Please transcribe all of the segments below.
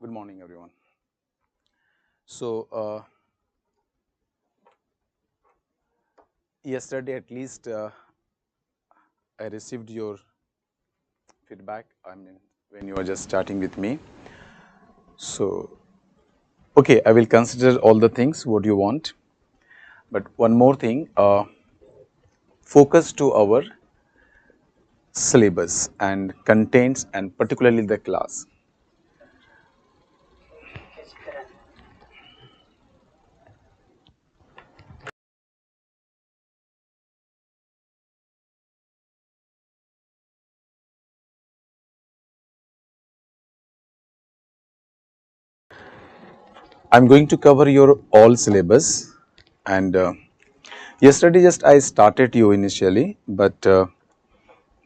Good morning, everyone. So, yesterday at least I received your feedback. I mean, when you were just starting with me. So, okay, I will consider all the things what you want. But one more thing, focus to our syllabus and contents and particularly the class. I am going to cover your all syllabus and yesterday just I started you initially, but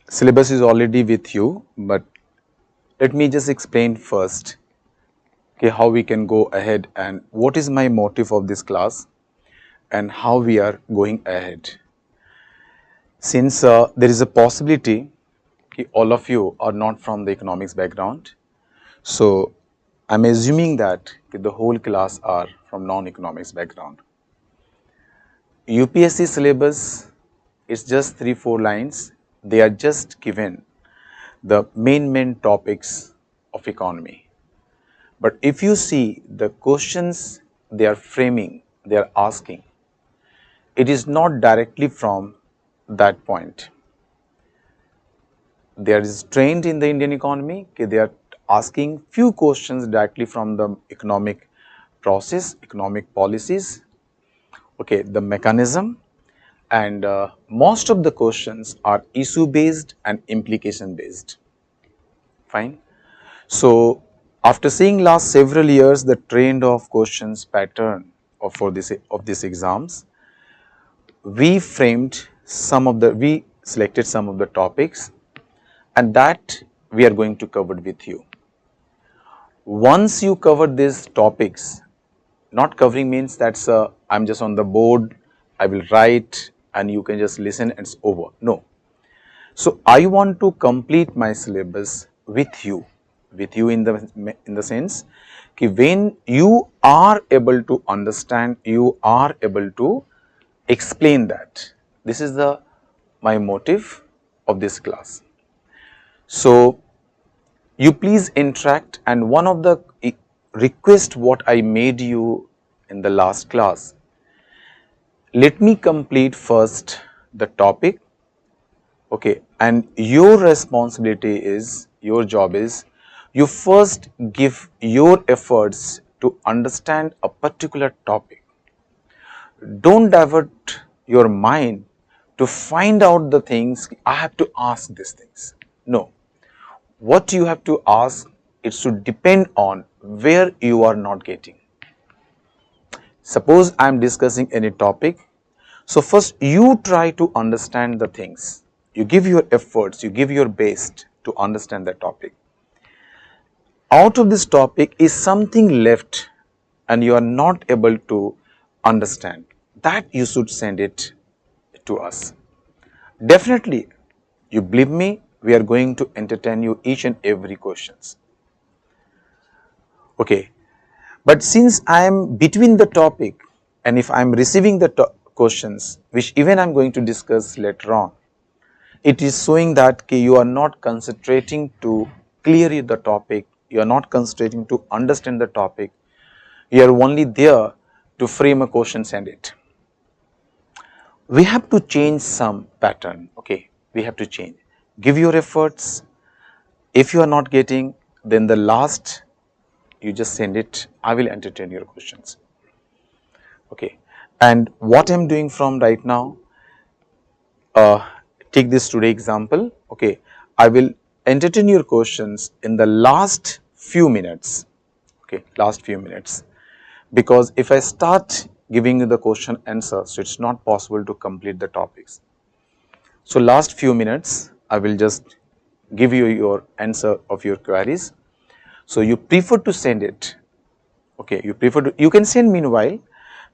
syllabus is already with you, but let me just explain first, okay, how we can go ahead and what is my motive of this class and how we are going ahead. Since there is a possibility all of you are not from the economics background, so I am assuming that the whole class are from non-economics background. UPSC syllabus is just 3-4 lines. They are just given the main topics of economy. But if you see the questions they are framing, they are asking, it is not directly from that point. They are trained in the Indian economy, okay, they are asking few questions directly from the economic process, economic policies, okay, the mechanism, and most of the questions are issue based and implication based. Fine. So, after seeing last several years the trend of questions pattern for this exams, we selected some of the topics and that we are going to cover with you. Once you cover these topics, not covering means that's I'm just on the board, I will write and you can just listen and it's over. No. So, I want to complete my syllabus with you in the sense कि when you are able to understand, you are able to explain that. This is the my motive of this class. So, you please interact, and one of the request what I made you in the last class, let me complete first the topic, okay, and your responsibility is, your job is, you first give your efforts to understand a particular topic. Don't divert your mind to find out the things, I have to ask these things. No, what you have to ask, it should depend on where you are not getting. Suppose I am discussing any topic, so first you try to understand the things, you give your efforts, you give your best to understand the topic. Out of this topic is something left and you are not able to understand, that you should send it to us. Definitely, you believe me, we are going to entertain you each and every questions. Okay, but since I am between the topic and if I am receiving the questions which even I am going to discuss later on, it is showing that you are not concentrating to clear the topic, you are not concentrating to understand the topic, you are only there to frame a question, send it. We have to change some pattern, okay, we have to change. Give your efforts, if you are not getting, then the last you just send it, I will entertain your questions. Okay, and what I am doing from right now, take this today example, okay, I will entertain your questions in the last few minutes, okay, last few minutes, because if I start giving you the question answer, so it's not possible to complete the topics. So, last few minutes I will just give you your answer of your queries. So, you prefer to send it, okay, you can send meanwhile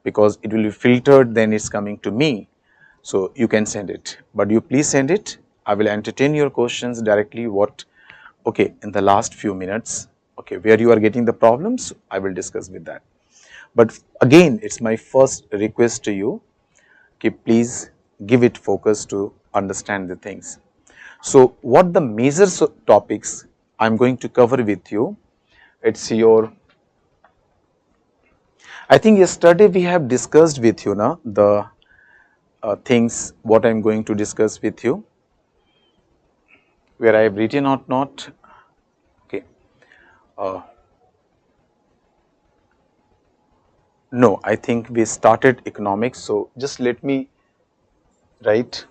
because it will be filtered, then it's coming to me. So, you can send it, but you please send it, I will entertain your questions directly, what, okay, in the last few minutes Okay, where you are getting the problems, I will discuss with that. But again, it's my first request to you, okay, please give it focus to understand the things. So, what the major topics I am going to cover with you, it's your, I think yesterday we have discussed with you now the things what I am going to discuss with you, where I have written or not. Okay. Uh, no, I think we started economics. So, just let me write.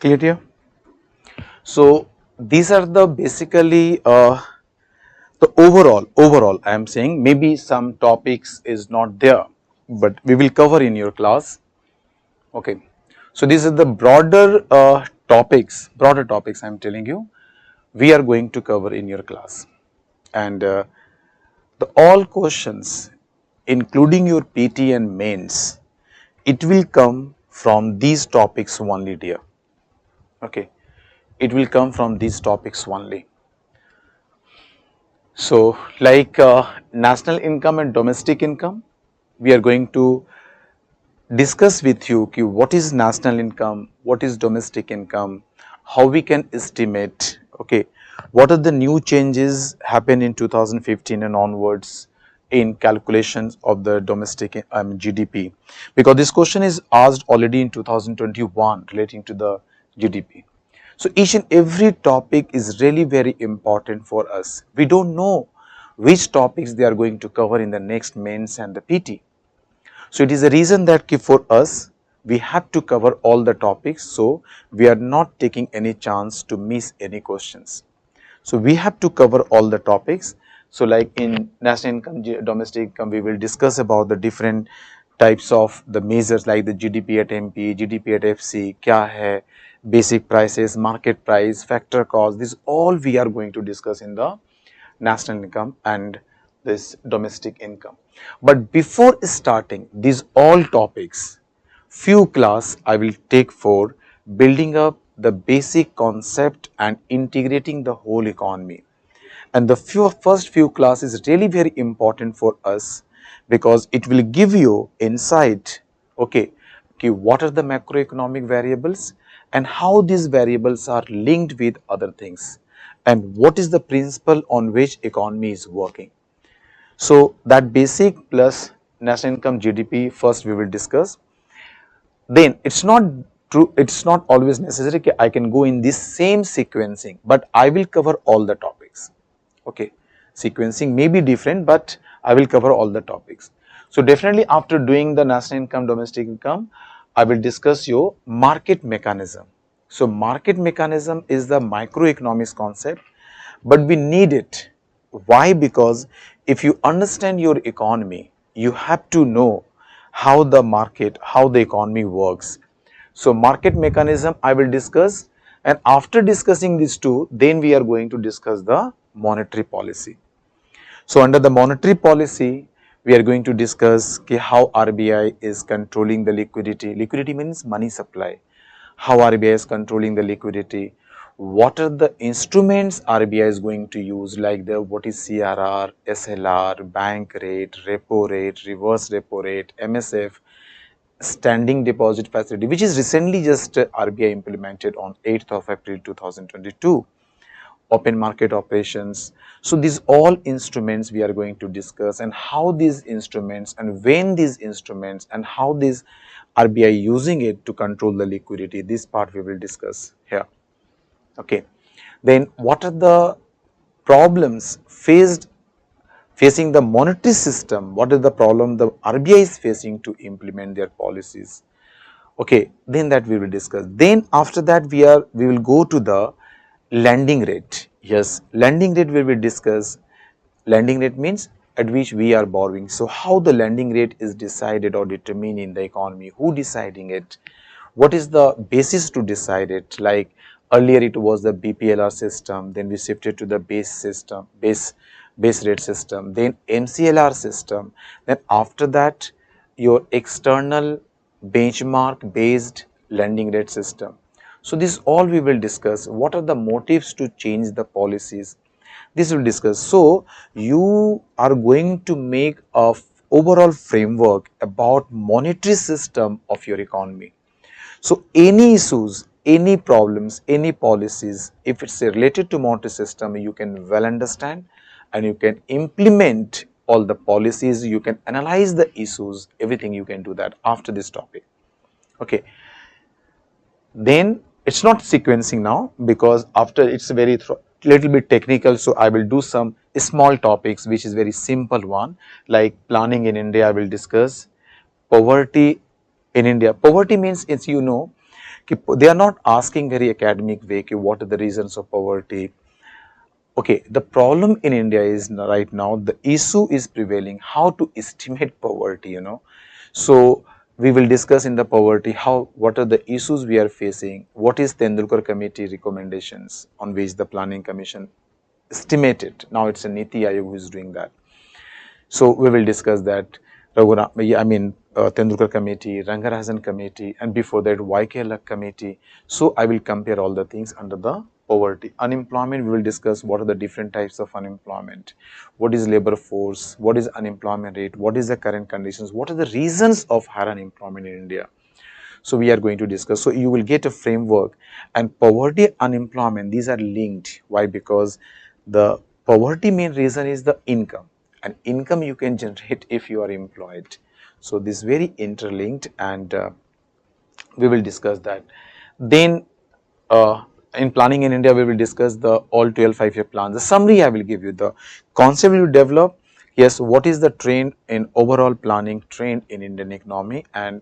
Clear here? So, these are the basically the overall I am saying maybe some topics is not there, but we will cover in your class. Okay. So these are the broader topics I am telling you we are going to cover in your class, and the all questions including your PT and mains, it will come from these topics only, dear. Okay, it will come from these topics only. So like national income and domestic income, we are going to discuss with you what is national income, what is domestic income, how we can estimate, okay, what are the new changes happen in 2015 and onwards in calculations of the domestic GDP, because this question is asked already in 2021 relating to the GDP. So each and every topic is really very important for us. We don't know which topics they are going to cover in the next mains and the PT. So it is a reason that for us we have to cover all the topics, so we are not taking any chance to miss any questions. So we have to cover all the topics. So like in national income, domestic income, we will discuss about the different types of the measures like the GDP at MP, GDP at FC, kya hai, basic prices, market price, factor cost. This all we are going to discuss in the national income and this domestic income. But before starting these all topics, few class I will take for building up the basic concept and integrating the whole economy. And the first few class is really very important for us because it will give you insight, okay, what are the macroeconomic variables and how these variables are linked with other things, and what is the principle on which economy is working. So that basic plus national income GDP first we will discuss. Then it's not true, it's not always necessary that I can go in this same sequencing, but I will cover all the topics. Okay, sequencing may be different, but I will cover all the topics. So definitely after doing the national income, domestic income, I will discuss your market mechanism. So market mechanism is the microeconomics concept, but we need it. Why? Because if you understand your economy, you have to know how the market, how the economy works. So market mechanism I will discuss, and after discussing these two, then we are going to discuss the monetary policy. So under the monetary policy, we are going to discuss how RBI is controlling the liquidity. Liquidity means money supply. How RBI is controlling the liquidity. What are the instruments RBI is going to use, like the what is CRR, SLR, bank rate, repo rate, reverse repo rate, MSF, standing deposit facility, which is recently just RBI implemented on 8th of April 2022. Open market operations. So these all instruments we are going to discuss, and how these instruments and when these instruments and how these RBI using it to control the liquidity. This part we will discuss here. Okay. Then what are the problems facing the monetary system? What is the problem the RBI is facing to implement their policies? Okay, then that we will discuss. Then after that we will go to the lending rate. Yes, lending rate we will discuss. Lending rate means at which we are borrowing. So how the lending rate is decided or determined in the economy, who deciding it, what is the basis to decide it. Like earlier it was the BPLR system, then we shifted to the base rate system, then MCLR system, then after that your external benchmark based lending rate system. So this all we will discuss. What are the motives to change the policies? This will discuss. So you are going to make a overall framework about monetary system of your economy. So any issues, any problems, any policies, if it's related to monetary system, you can well understand and you can implement all the policies, you can analyze the issues, everything you can do that after this topic. Okay. Then it's not sequencing now, because after it's a very little bit technical, so I will do some small topics which is very simple one, like planning in India. I will discuss poverty in India. Poverty means, it's they are not asking very academic way what are the reasons of poverty, Okay, the problem in India is right now the issue is prevailing how to estimate poverty, So we will discuss in the poverty how what are the issues we are facing, what is Tendulkar committee recommendations on which the planning commission estimated. Now it's a Niti Aayog who is doing that. So we will discuss that Tendulkar committee, Rangarajan committee, and before that YK Luck committee. So I will compare all the things under the poverty. Unemployment, we will discuss what are the different types of unemployment, what is labor force, what is unemployment rate, what is the current conditions, what are the reasons of higher unemployment in India. So we are going to discuss. So you will get a framework, and poverty, unemployment, these are linked. Why? Because the poverty main reason is the income, and income you can generate if you are employed. So this is very interlinked, and we will discuss that. Then in planning in India, we will discuss the all 12 5-year plans. The summary I will give you, the concept we will develop. Yes, what is the trend in overall planning trend in Indian economy, and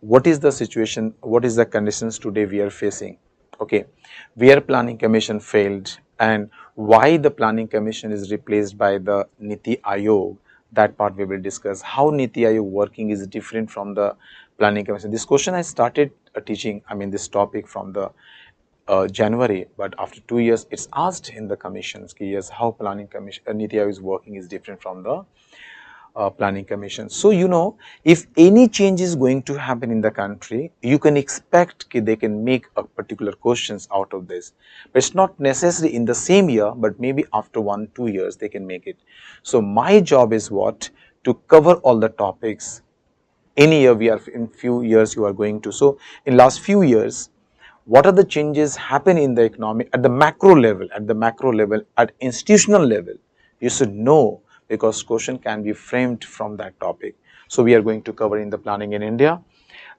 what is the situation, what is the conditions today we are facing. Okay, where planning commission failed and why the planning commission is replaced by the Niti Aayog. That part we will discuss. How Niti Aayog working is different from the planning commission. This question I started teaching, this topic from the January, but after 2 years it's asked in the commissions, yes, how planning commission Niti Aayog is working is different from the planning commission. So if any change is going to happen in the country, you can expect they can make a particular questions out of this, but it's not necessary in the same year, but maybe after 1-2 years they can make it. So my job is what, to cover all the topics. Any year we are in few years you are going to. So in last few years, what are the changes happen in the economy at the macro level, at institutional level, you should know, because question can be framed from that topic. So we are going to cover in the planning in India.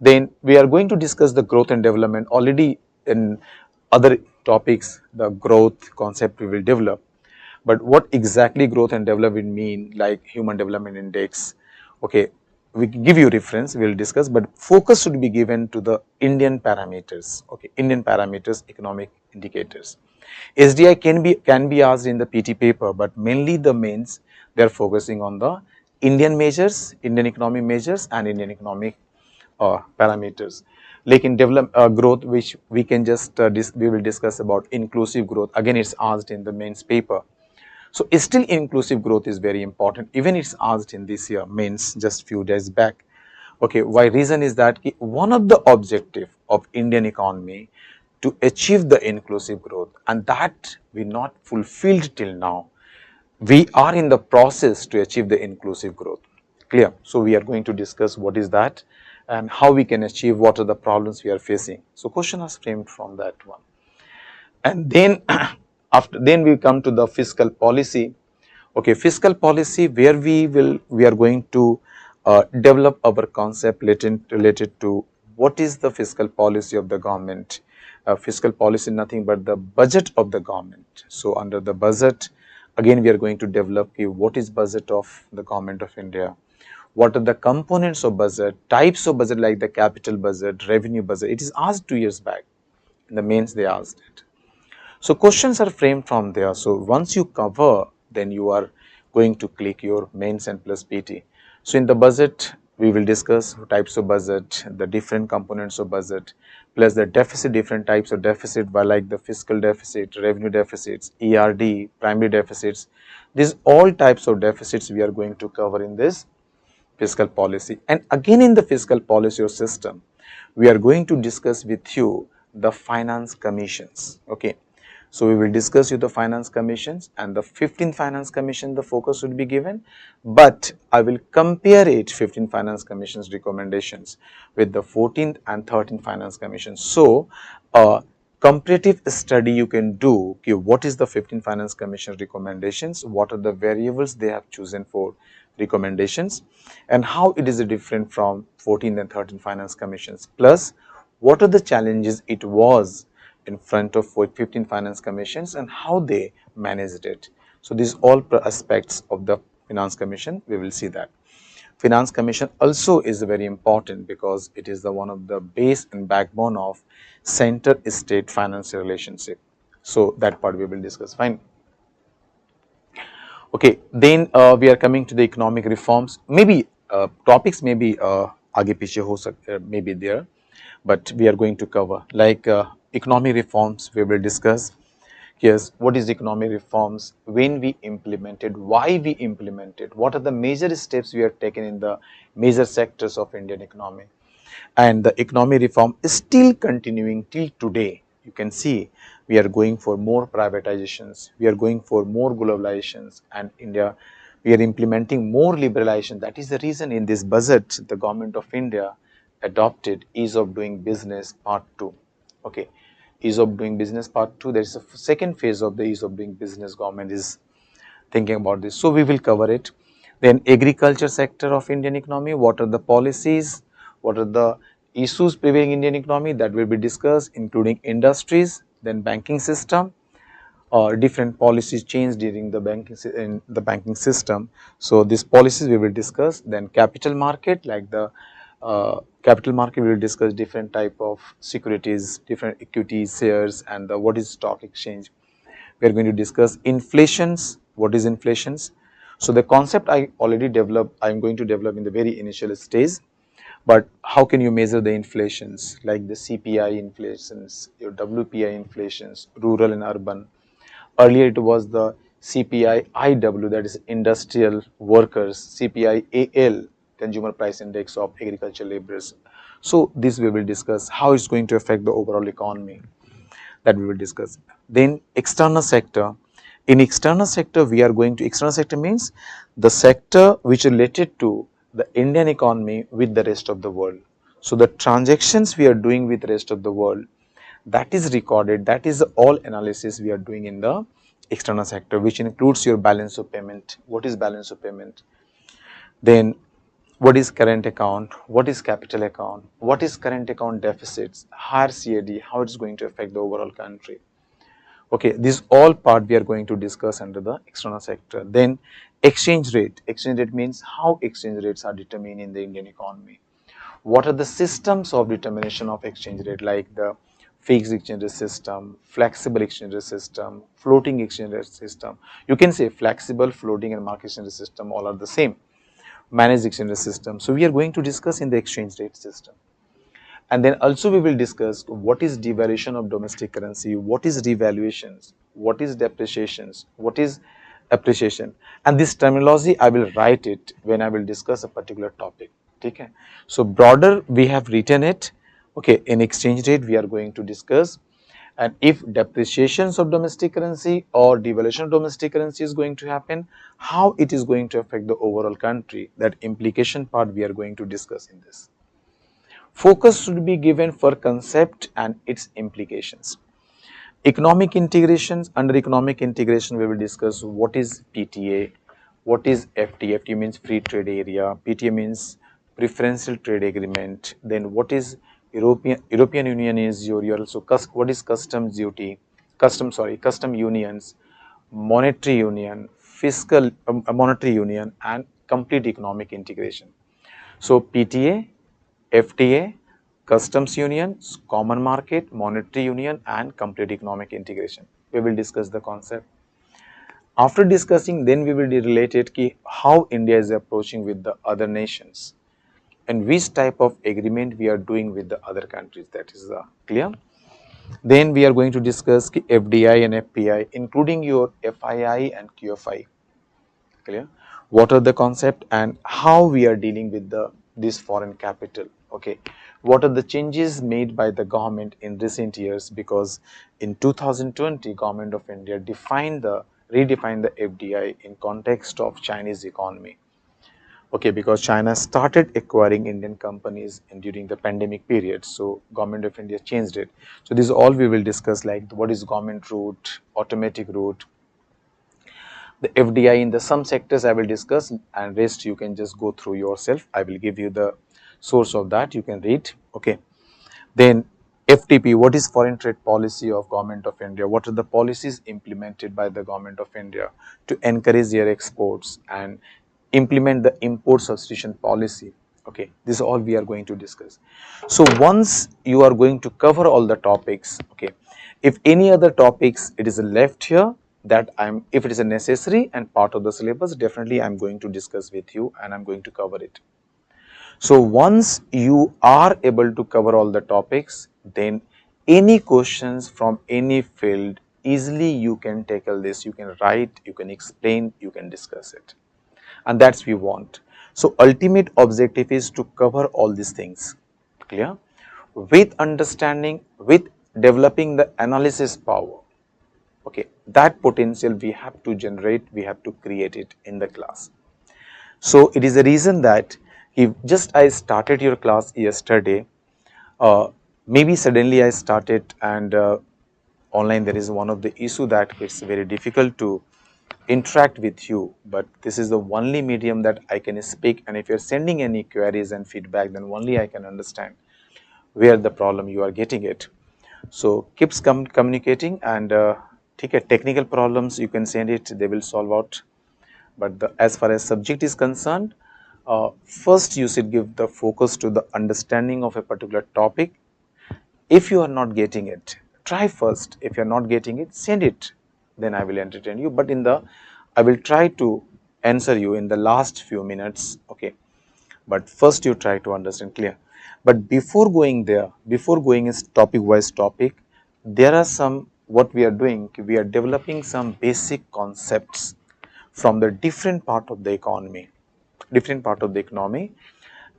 Then we are going to discuss the growth and development. Already in other topics, the growth concept we will develop. But what exactly growth and development mean, like human development index, okay, we give you reference, we will discuss, but focus should be given to the Indian parameters, okay, Indian parameters, economic indicators. SDI can be asked in the PT paper, but mainly the mains they are focusing on the Indian measures, Indian economic measures, and Indian economic parameters. Like in develop growth, which we can just we will discuss about inclusive growth. Again, it's asked in the mains paper. So still inclusive growth is very important. Even it's asked in this year mains just few days back. Okay, why reason is that one of the objective of Indian economy to achieve the inclusive growth, and that we not fulfilled till now. We are in the process to achieve the inclusive growth. Clear? So we are going to discuss what is that and how we can achieve, what are the problems we are facing. So question is framed from that one. And then after then we come to the fiscal policy. Okay, fiscal policy, where we are going to develop our concept related to what is the fiscal policy of the government. Fiscal policy nothing but the budget of the government. So under the budget, again we are going to develop what is budget of the government of India, what are the components of budget, types of budget like the capital budget, revenue budget. It is asked 2 years back. In the mains they asked it. So questions are framed from there. So once you cover, then you are going to click your mains and plus PT. So in the budget, we will discuss types of budget, the different components of budget, plus the deficit, different types of deficit, like the fiscal deficit, revenue deficits, ERD, primary deficits. These all types of deficits we are going to cover in this fiscal policy. And again in the fiscal policy or system, we are going to discuss with you the finance commissions. Okay, so we will discuss you the finance commissions, and the 15th finance commission the focus would be given, but I will compare it 15 finance commissions recommendations with the 14th and 13th finance commissions. So comparative study you can do, okay, what is the 15 finance commission recommendations, what are the variables they have chosen for recommendations, and how it is different from 14th and 13th finance commissions, plus what are the challenges it was in front of 15 finance commissions and how they managed it. So these all aspects of the finance commission, we will see that. Finance commission also is very important because it is the one of the base and backbone of center state financial relationship. So that part we will discuss. Fine. Okay, then we are coming to the economic reforms. Maybe topics maybe आगे पीछे हो सकते may be there, but we are going to cover like economic reforms. We will discuss. Yes, what is economic reforms, when we implemented, why we implemented, what are the major steps we have taken in the major sectors of Indian economy. And the economic reform is still continuing till today. You can see we are going for more privatizations, we are going for more globalizations, and India, we are implementing more liberalization. That is the reason in this budget, the government of India adopted ease of doing business part 2. Okay, ease of doing business part 2, there is a second phase of the ease of doing business government is thinking about this. So we will cover it. Then agriculture sector of Indian economy, what are the policies, what are the issues prevailing in Indian economy, that will be discussed, including industries, then banking system, or different policies changed during the banking system. So these policies we will discuss. Then capital market, like the capital market, we will discuss different type of securities, different equities, shares, and the, what is stock exchange. We are going to discuss inflations. What is inflations? So the concept I already developed, I am going to develop in the very initial stage. But how can you measure the inflations, like the CPI inflations, your WPI inflations, rural and urban? Earlier it was the CPI IW, that is industrial workers, CPI AL, consumer price index of agricultural laborers. So this we will discuss how it's going to affect the overall economy, that we will discuss. Then external sector. In external sector, we are going to, external sector means the sector which is related to the Indian economy with the rest of the world. So the transactions we are doing with the rest of the world, that is recorded, that is all analysis we are doing in the external sector, which includes your balance of payment. What is balance of payment? Then what is current account, what is capital account, what is current account deficits, higher CAD, how it's going to affect the overall country. Okay, this all part we are going to discuss under the external sector. Then exchange rate. Exchange rate means how exchange rates are determined in the Indian economy. What are the systems of determination of exchange rate, like the fixed exchange rate system, flexible exchange rate system, floating exchange rate system. You can say flexible, floating and market exchange rate system all are the same. Managed exchange rate system. So we are going to discuss in the exchange rate system. And then also we will discuss what is devaluation of domestic currency, what is revaluations, what is depreciations, what is appreciation. And this terminology I will write it when I will discuss a particular topic. Okay. So broader we have written it. Okay, in exchange rate we are going to discuss, and if depreciations of domestic currency or devaluation of domestic currency is going to happen, how it is going to affect the overall country, that implication part we are going to discuss in this. Focus should be given for concept and its implications. Economic integrations, under economic integration we will discuss what is PTA, what is FTA, FTA means free trade area, PTA means preferential trade agreement, then what is European Union is your also, what is customs duty, custom unions, monetary union, fiscal monetary union, and complete economic integration. So PTA, FTA, customs union, common market, monetary union, and complete economic integration. We will discuss the concept. After discussing, then we will relate it ki how India is approaching with the other nations and which type of agreement we are doing with the other countries. That is clear. Then we are going to discuss ki FDI and FPI, including your FII and QFI. Clear? What are the concept and how we are dealing with this foreign capital. Okay, what are the changes made by the government in recent years, because in 2020 government of India redefined the FDI in context of Chinese economy. Okay, because China started acquiring Indian companies during the pandemic period, so government of India changed it. So this is all we will discuss, like what is government route, automatic route, the FDI in the some sectors I will discuss, and rest you can just go through yourself. I will give you the source of that, you can read. Okay. Then FTP, what is foreign trade policy of government of India? What are the policies implemented by the government of India to encourage their exports and implement the import substitution policy? Okay, this is all we are going to discuss. So once you are going to cover all the topics, okay, if any other topics it is left here, that if it is a necessary and part of the syllabus, definitely I'm going to discuss with you and I'm going to cover it. So once you are able to cover all the topics, then any questions from any field, easily you can tackle this, you can write, you can explain, you can discuss it, and that's we want. So ultimate objective is to cover all these things, clear, with understanding, with developing the analysis power. Okay, that potential we have to generate, we have to create it in the class. So it is a reason that if just I started your class yesterday, maybe suddenly I started and online there is one of the issue that it's very difficult to interact with you, but this is the only medium that I can speak, and if you're sending any queries and feedback, then only I can understand where the problem you are getting it. So keeps communicating, and take a technical problems you can send it, they will solve out. But as far as subject is concerned, first you should give the focus to the understanding of a particular topic. If you are not getting it, try first. If you are not getting it, send it. Then I will entertain you. But I will try to answer you in the last few minutes. Okay. But first you try to understand clear. But before going there, before going is topic wise topic, there are some what we are doing. We are developing some basic concepts from the different part of the economy,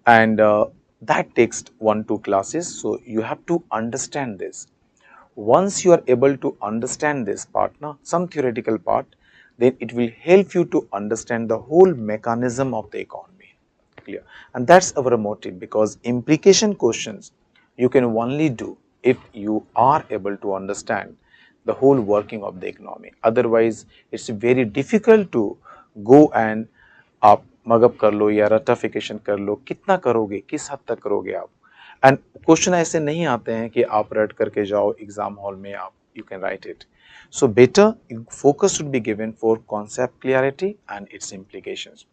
and that takes 1-2 classes. So you have to understand this. Once you are able to understand this part, now some theoretical part, then it will help you to understand the whole mechanism of the economy, clear. And that's our motive, because implication questions you can only do if you are able to understand the whole working of the economy. Otherwise it's very difficult to go and आप mug up कर लो या ratification कर लो, कितना करोगे, किस हद तक करोगे आप. एंड क्वेश्चन ऐसे नहीं आते हैं कि आप रट करके जाओ एग्जाम हॉल में, आप you can write it. So better focus should be given for concept clarity and its implications.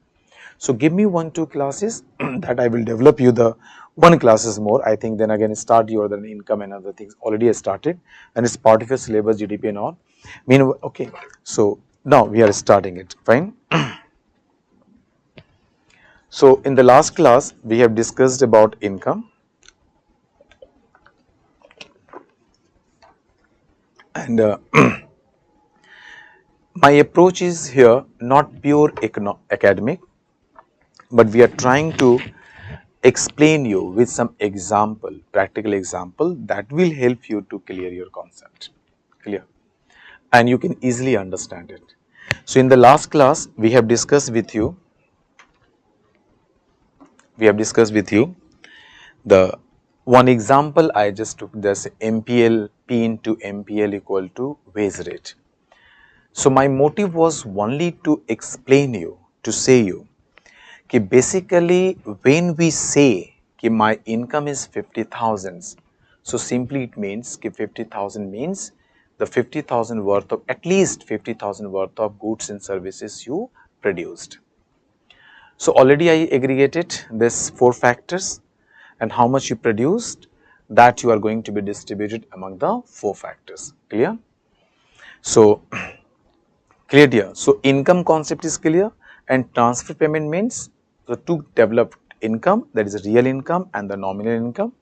So give me 1-2 classes that I will develop you the 1 classes more. I think then again start your the income and other things already I started, and it's part of your syllabus, GDP and all. Meanwhile, okay, so now we are starting it, fine. So in the last class we have discussed about income, and my approach is here not pure academic, but we are trying to explain you with some example, practical example that will help you to clear your concept, clear, and you can easily understand it. So in the last class we have discussed with you, the one example I just took, this MPL, P into MPL equal to wage rate. So my motive was only to explain you, to say you, कि basically when we say कि my income is 50,000, so simply it means कि 50,000 means the 50,000 worth of, at least 50,000 worth of goods and services you produced. So already I aggregated this 4 factors, and how much you produced, that you are going to be distributed among the 4 factors, clear. So clear here. So income concept is clear, and transfer payment means the two developed income, that is real income and the nominal income.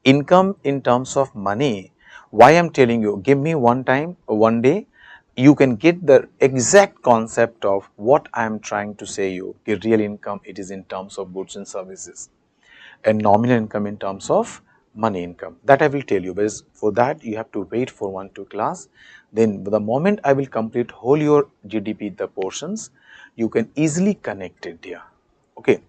Income in terms of money, why I am telling you, give me one day, you can get the exact concept of what I am trying to say you. The real income, it is in terms of goods and services, and nominal income in terms of money income, that I will tell you. But for that you have to wait for 1-2 class. Then the moment I will complete whole your GDP, the portions, you can easily connect it here. Okay.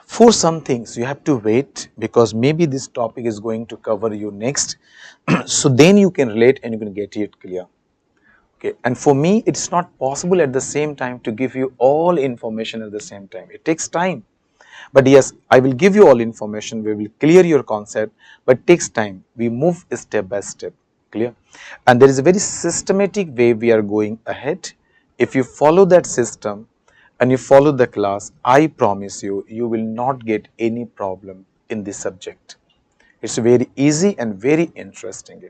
For some things you have to wait, because maybe this topic is going to cover you next. So then you can relate and you can get it clear. Okay. And for me it's not possible at the same time to give you all information at the same time. It takes time. But yes, I will give you all information, we will clear your concept, but it takes time. We move step by step, clear. And there is a very systematic way we are going ahead. If you follow that system and you follow the class, I promise you, you will not get any problem in this subject. It's very easy and very interesting,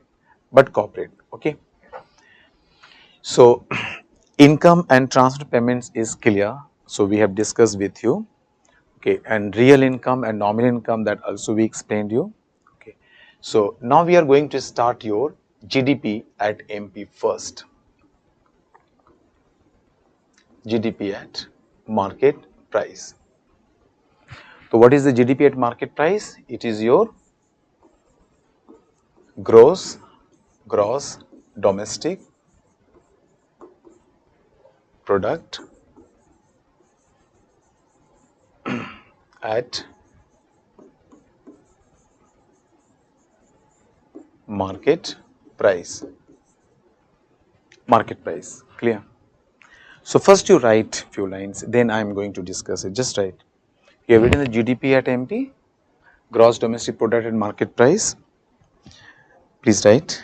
but cooperate, okay. So, income and transfer payments is clear. So, we have discussed with you, okay, and real income and nominal income, that also we explained you, okay. So, now we are going to start your GDP at MP first. GDP at market price. So, what is the GDP at market price? It is your gross domestic product at market price. Clear? So, first you write few lines, then I am going to discuss it. Just write. You have written the GDP at MP, gross domestic product at market price. Please write.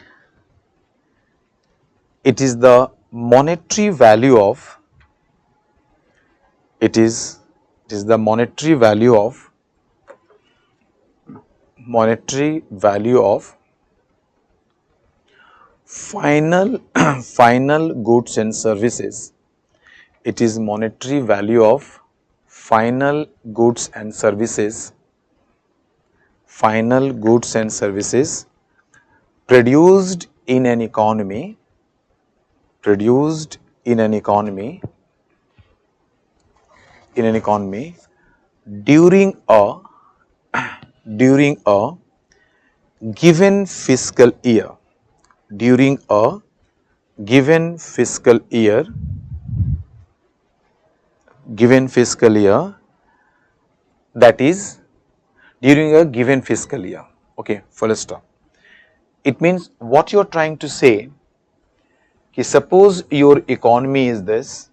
It is the monetary value of, it is the monetary value of final final goods and services. It is monetary value of final goods and services, produced in an economy, during a given fiscal year, that is during a given fiscal year. Okay, full stop. It means what you are trying to say, suppose your economy is this.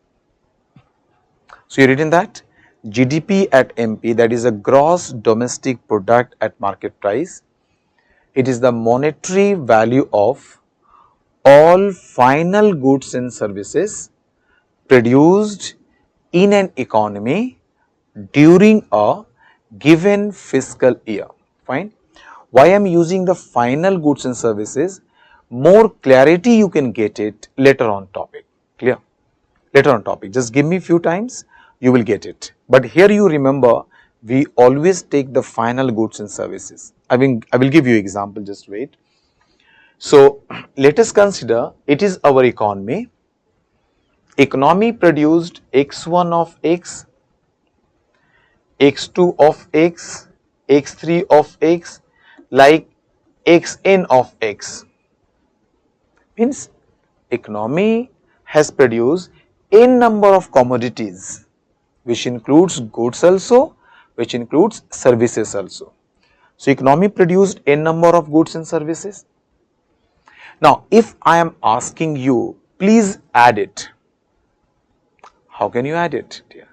So, you written that GDP at MP, that is a gross domestic product at market price. It is the monetary value of all final goods and services produced in an economy during a given fiscal year. Fine. Why I am using the final goods and services? More clarity you can get it later on topic. Clear? Later on topic. Just give me few times, you will get it. But here you remember, we always take the final goods and services. I will give you example, just wait. So, let us consider it is our economy. Economy produced x1 of x, x2 of x, x3 of x, like xn of x. Means economy has produced n number of commodities, which includes goods also, which includes services also. So, economy produced n number of goods and services. Now, if I am asking you, please add it. How can you add it, dear?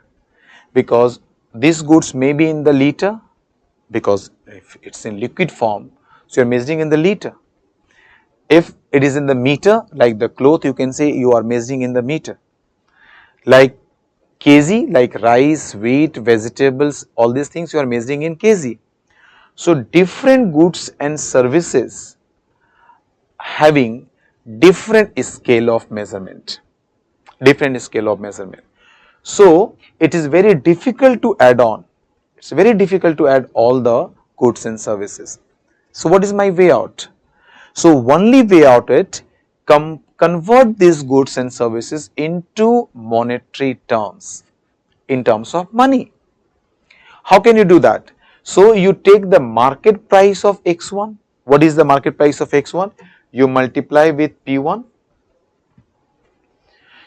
Because these goods may be in the liter, because if it is in liquid form, so you are measuring in the liter. If it is in the meter, like the cloth, you can say you are measuring in the meter. Like kg, like rice, wheat, vegetables, all these things you are measuring in kg. So, different goods and services having different scale of measurement, So, it is very difficult to add on, it is very difficult to add all the goods and services. So, what is my way out? So, only way out it, convert these goods and services into monetary terms, in terms of money. How can you do that? So, you take the market price of x1. What is the market price of x1? You multiply with p1.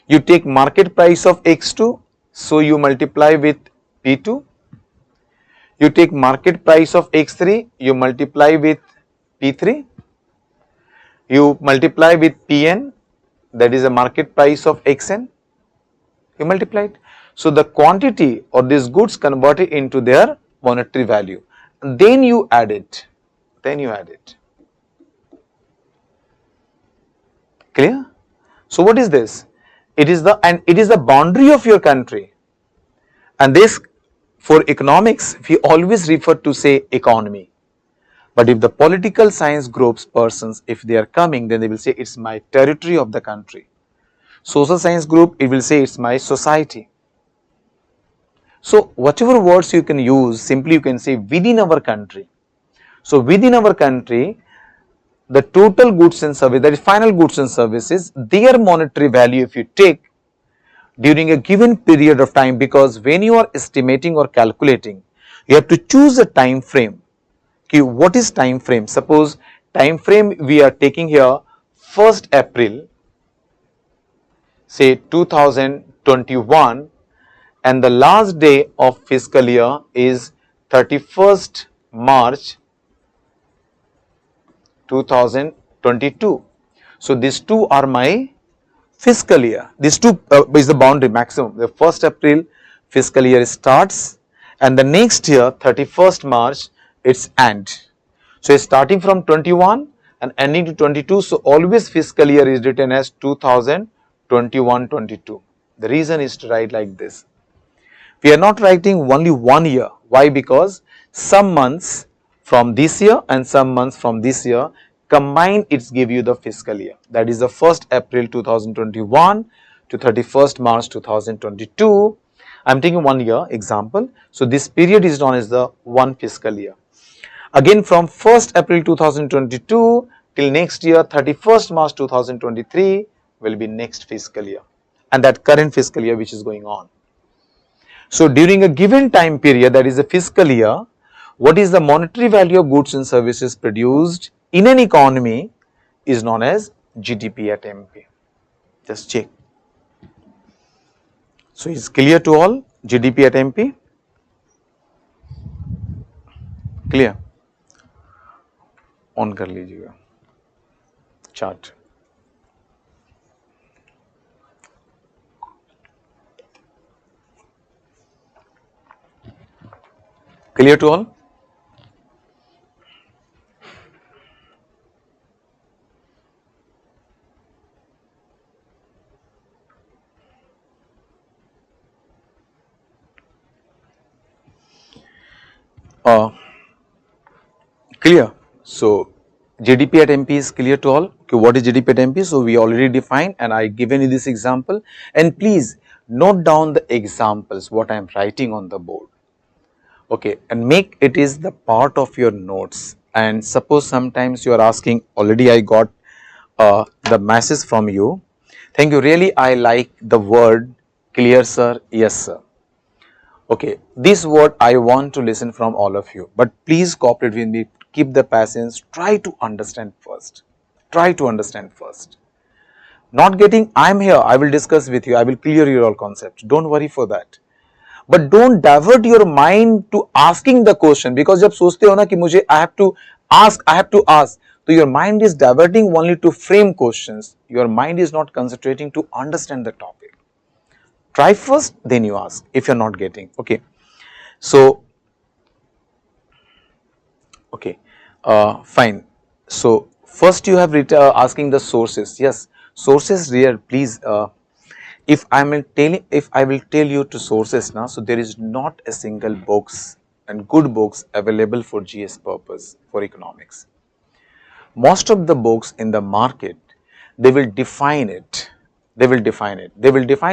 You take market price of x2, so you multiply with p2. You take market price of x3, you multiply with p3. You multiply with pn, that is the market price of xn, you multiply it. So, the quantity or these goods converted into their monetary value, and then you add it, Clear? So, what is this? It is the boundary of your country, and this, for economics we always refer to say economy. But if the political science groups persons, if they are coming, then they will say it is my territory of the country. Social science group, it will say it's my society. So whatever words you can use, simply you can say within our country. So within our country, the total goods and services, that is final goods and services, their monetary value if you take during a given period of time, because when you are estimating or calculating, you have to choose a time frame. Okay, what is time frame? Suppose time frame we are taking here 1st April, say 2021, and the last day of fiscal year is 31st March 2022. So these two are my fiscal year. These two is the boundary maximum. The 1st April fiscal year starts, and the next year 31st March its end. So it's starting from 21 and ending to 22. So always fiscal year is written as 2021-22. The reason is to write like this. We are not writing only 1 year. Why? Because some months from this year and some months from this year combine, it's give you the fiscal year. That is the 1st April 2021 to 31st March 2022. I am taking 1 year example. So this period is known as the one fiscal year. Again, from 1st April 2022 till next year 31st March 2023 will be next fiscal year, and that current fiscal year which is going on. So during a given time period, that is a fiscal year, what is the monetary value of goods and services produced in an economy is known as GDP at MP. Just check. So is clear to all? GDP at MP? Clear? On कर लीजिएगा chart. Clear to all? Clear? So GDP at MP is clear to all. Okay, what is GDP at MP? So we already defined, and I given you this example, and please note down the examples what I am writing on the board. Okay, and make it is the part of your notes. And suppose sometimes you are asking, already I got the message from you. Thank you, really I like the word clear sir, yes sir. Okay, this word I want to listen from all of you, but please cooperate with me, keep the patience, try to understand first, try to understand first. Not getting, I am here, I will discuss with you, I will clear your all concepts, don't worry for that. But don't divert your mind to asking the question, because जब सोचते हो ना कि मुझे I have to ask, so your mind is diverting only to frame questions, your mind is not concentrating to understand the topic. Try first, then you ask if you are not getting. Okay, so okay, fine. So first you have written asking the sources. Yes, sources here. Please, if I will tell you to sources now, so there is not a single books and good books available for GS purpose for economics. Most of the books in the market, they will define it. They will define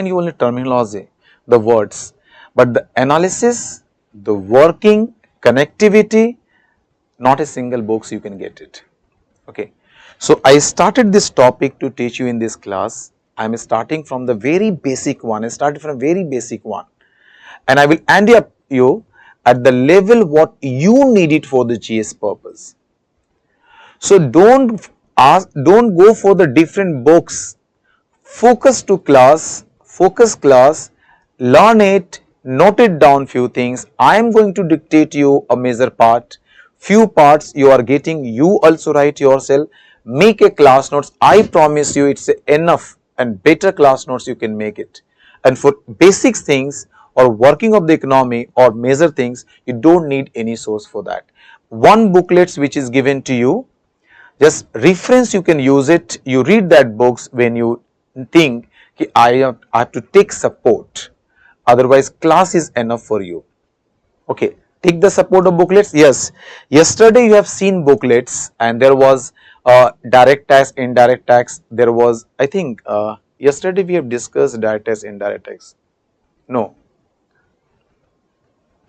you only terminology, the words, but the analysis, the working, connectivity, not a single books you can get it. Okay. So I started this topic to teach you in this class. I am starting from the very basic one. I started from very basic one, and I will end up you at the level what you need it for the GS purpose. So don't go for the different books. Focus class, learn it, note it down few things. I am going to dictate you a major part, few parts you are getting, you also write yourself, make a class notes. I promise you it's enough and better class notes you can make it. And for basic things or working of the economy or major things, you don't need any source for that. One booklets which is given to you, just reference you can use it, you read that books when you think I have to take support, otherwise class is enough for you. Okay, take the support of booklets. Yes, yesterday you have seen booklets, and there was direct tax, indirect tax, there was I think Yesterday we have discussed direct tax, indirect tax. No,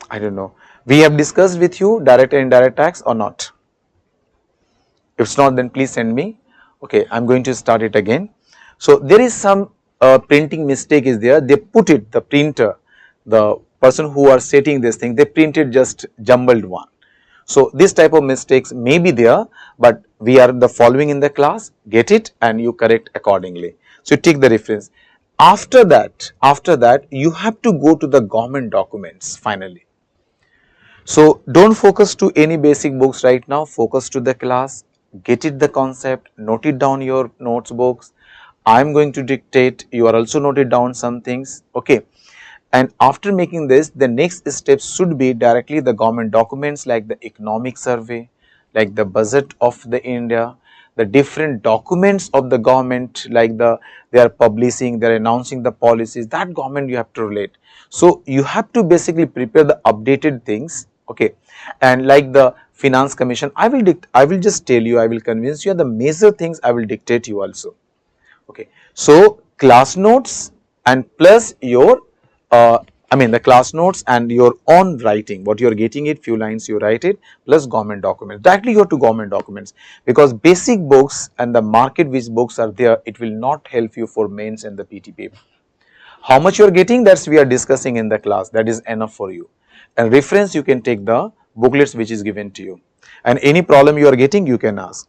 I don't know. We have discussed with you direct and indirect tax or not? If it's not, then please send me. Okay, I'm going to start it again. So there is some printing mistake is there. They put it, the printer, the person who are setting this thing, they printed just jumbled one. So this type of mistakes may be there, but we are the following in the class, get it and you correct accordingly. So you take the reference. After that you have to go to the government documents finally. So don't focus to any basic books right now, focus to the class, get it the concept, note it down your notes books. I am going to dictate, you are also noted down some things, okay. And after making this, the next step should be directly the government documents like the economic survey, like the budget of the India, the different documents of the government like they are publishing, they are announcing the policies, that government you have to relate. So you have to basically prepare the updated things, okay. And like the finance commission, I will just tell you, I will convince you, and the major things I will dictate you also, okay. So class notes and plus your the class notes and your own writing, what you are getting it, few lines you write it, plus government documents, directly you have to government documents, because basic books and the market which books are there, it will not help you for mains and the PT paper. How much you are getting, that's we are discussing in the class, that is enough for you. And reference, you can take the booklets which is given to you, and any problem you are getting you can ask.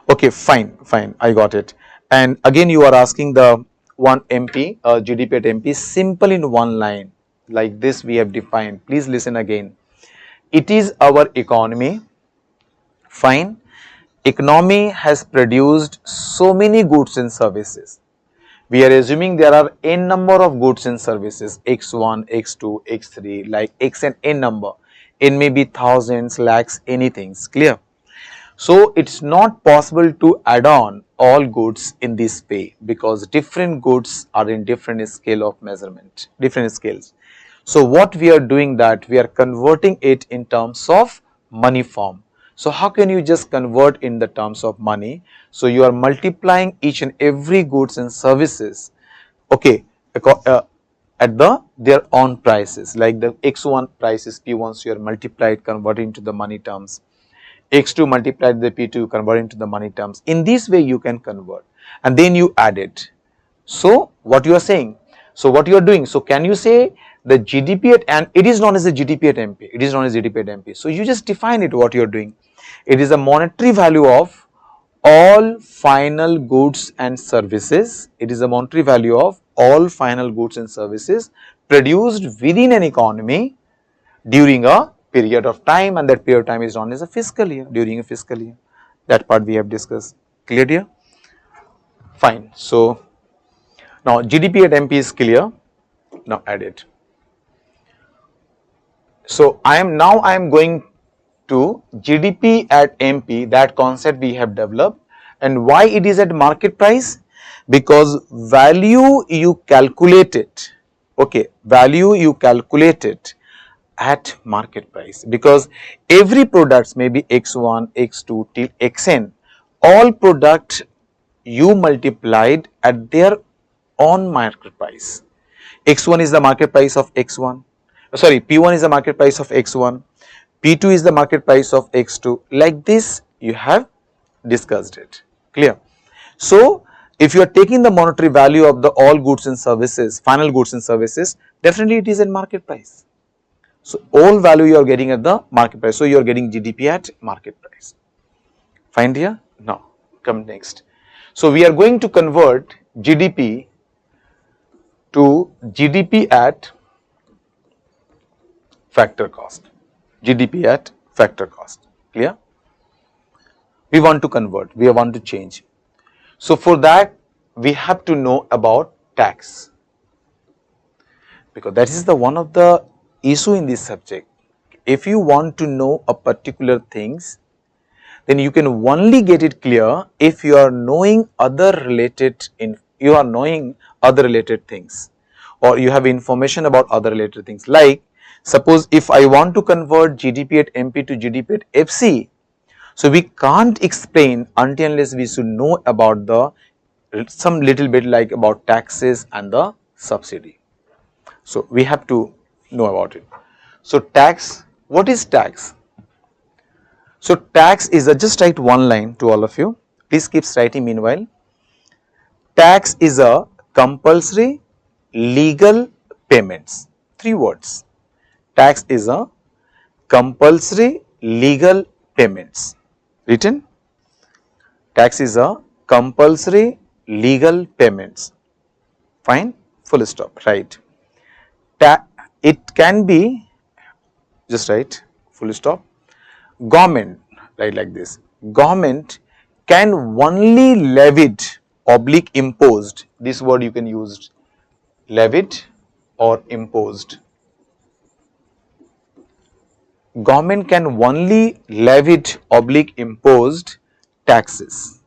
Okay, fine, I got it. And again you are asking the one MP, GDP at MP, simple in one line, like this we have defined. Please listen again. It is our economy, fine. Economy has produced so many goods and services. We are assuming there are n number of goods and services, x1, x2, x3, like x and n number. N may be thousands, lakhs, anything, clear? So it's not possible to add on all goods in this way, because different goods are in different scale of measurement, different scales. So what we are doing, that we are converting it in terms of money form. So how can you just convert in the terms of money? So you are multiplying each and every goods and services, okay, at their own prices, like the x1 prices P1, so you are multiplied, converting to the money terms. X2 multiplied the P2, convert into the money terms. In this way you can convert, and then you add it. So what you are saying, so what you are doing, so can you say the GDP at, and it is known as the GDP at MP, it is known as GDP at MP. So you just define it, what you are doing. It is a monetary value of all final goods and services. It is a monetary value of all final goods and services produced within an economy during a period of time, and that period of time is known as a fiscal year, during a fiscal year. That part we have discussed. Clear here? Fine. So now GDP at MP is clear. Now add it. So I am going to GDP at MP, that concept we have developed, and why it is at market price? Because value you calculated, okay, value you calculated at market price, because every products may be x1, x2 till xn, all product you multiplied at their own market price. X1 is the market price of x1, sorry, P1 is the market price of x1, P2 is the market price of x2, like this you have discussed it, clear? So if you are taking the monetary value of the all goods and services, final goods and services, definitely it is in market price. So all value you are getting at the market price. So you are getting GDP at market price. Find here? Now come next. So we are going to convert GDP to GDP at factor cost. GDP at factor cost. Clear? We want to convert, we want to change. So for that we have to know about tax, because that is the one of the issue in this subject. If you want to know a particular things, then you can only get it clear if you are knowing other related things, or you have information about other related things. Like suppose if I want to convert GDP at MP to GDP at FC, So we can't explain until unless we should know about the some little bit like about taxes and the subsidy. So we have to know about it. So tax, what is tax? So tax is just write one line to all of you. Please keep writing meanwhile. Tax is a compulsory legal payments. 3 words. Tax is a compulsory legal payments. Written. Tax is a compulsory legal payments. Fine. Full stop. Right. It can be, just write full stop. Government, right, like this. Government can only levied oblique imposed. This word you can use, levied or imposed. Government can only levied oblique imposed taxes.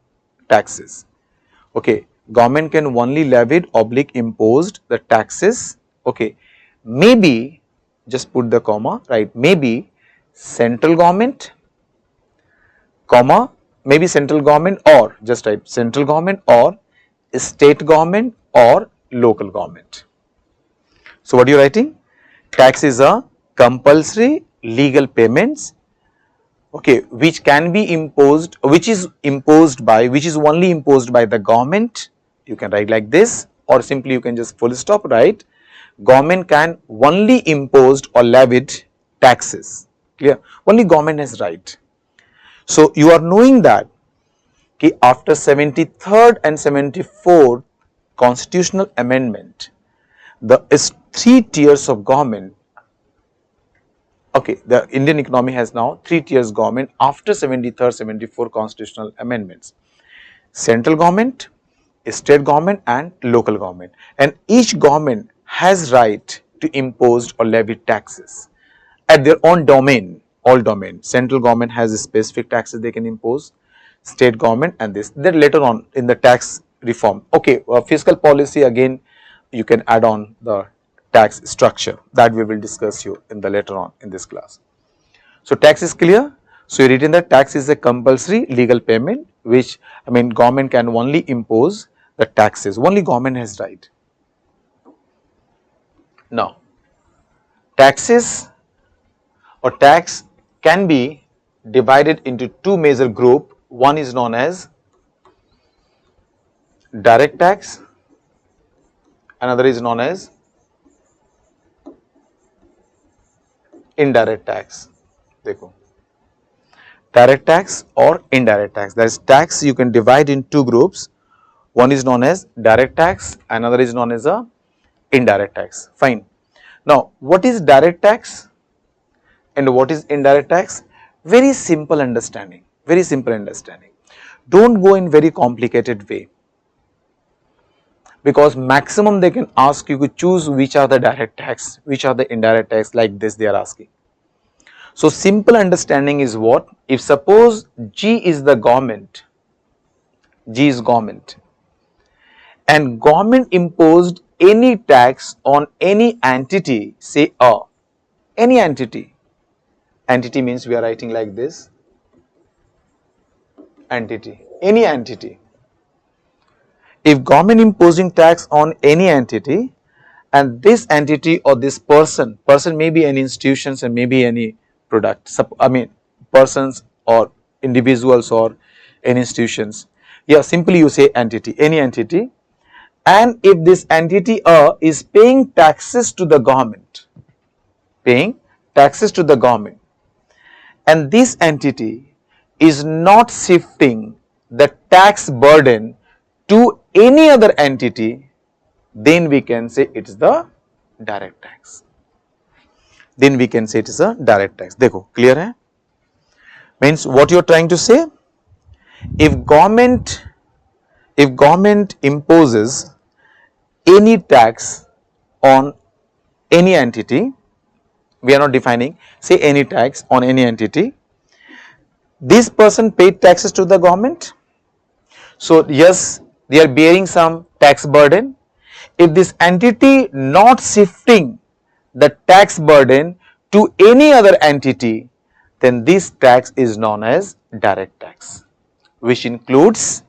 Okay, government can only levied oblique imposed the taxes. Okay, maybe, just put the comma, right, maybe central government, comma, maybe central government, or just type central government or state government or local government. So what are you writing? Tax is a compulsory legal payments, okay, which can be imposed, which is only imposed by the government. You can write like this, or simply you can just full stop, write government can only imposed or levied taxes. Clear? Only government has right. So you are knowing that after 73rd and 74th constitutional amendment, the 3 tiers of government. Okay, the Indian economy has now 3 tiers government after 73rd, 74th constitutional amendments. Central government, state government and local government, and each government has right to impose or levy taxes at their own domain, all domain. Central government has specific taxes they can impose, state government and this, then later on in the tax reform. Okay, fiscal policy, again you can add on the tax structure, that we will discuss you in the later on in this class. So tax is clear. So you written that tax is a compulsory legal payment, which government can only impose the taxes, only government has right. Now taxes or tax can be divided into 2 major group. One is known as direct tax, another is known as indirect tax. Dekho, direct tax or indirect tax, that is tax you can divide in 2 groups. One is known as direct tax, another is known as a indirect tax. Fine. Now what is direct tax and what is indirect tax? Very simple understanding, very simple understanding. Don't go in very complicated way, because maximum they can ask you to choose which are the direct tax, which are the indirect tax, like this they are asking. So simple understanding is what? If suppose G is the government, G is government, and government imposed any tax on any entity, say any entity. Entity means we are writing like this, entity, any entity. If government imposing tax on any entity, and this entity or this person may be any institutions and maybe any product, persons or individuals or any institutions. Yeah, simply you say entity, any entity. And if this entity is paying taxes to the government, and this entity is not shifting the tax burden to any other entity, then we can say it is the direct tax. Then we can say it is a direct tax. Dekho, clear hai? Means what you are trying to say? If government imposes any tax on any entity, we are not defining, say any tax on any entity, this person paid taxes to the government. So yes, they are bearing some tax burden. If this entity not shifting the tax burden to any other entity, then this tax is known as direct tax, which includes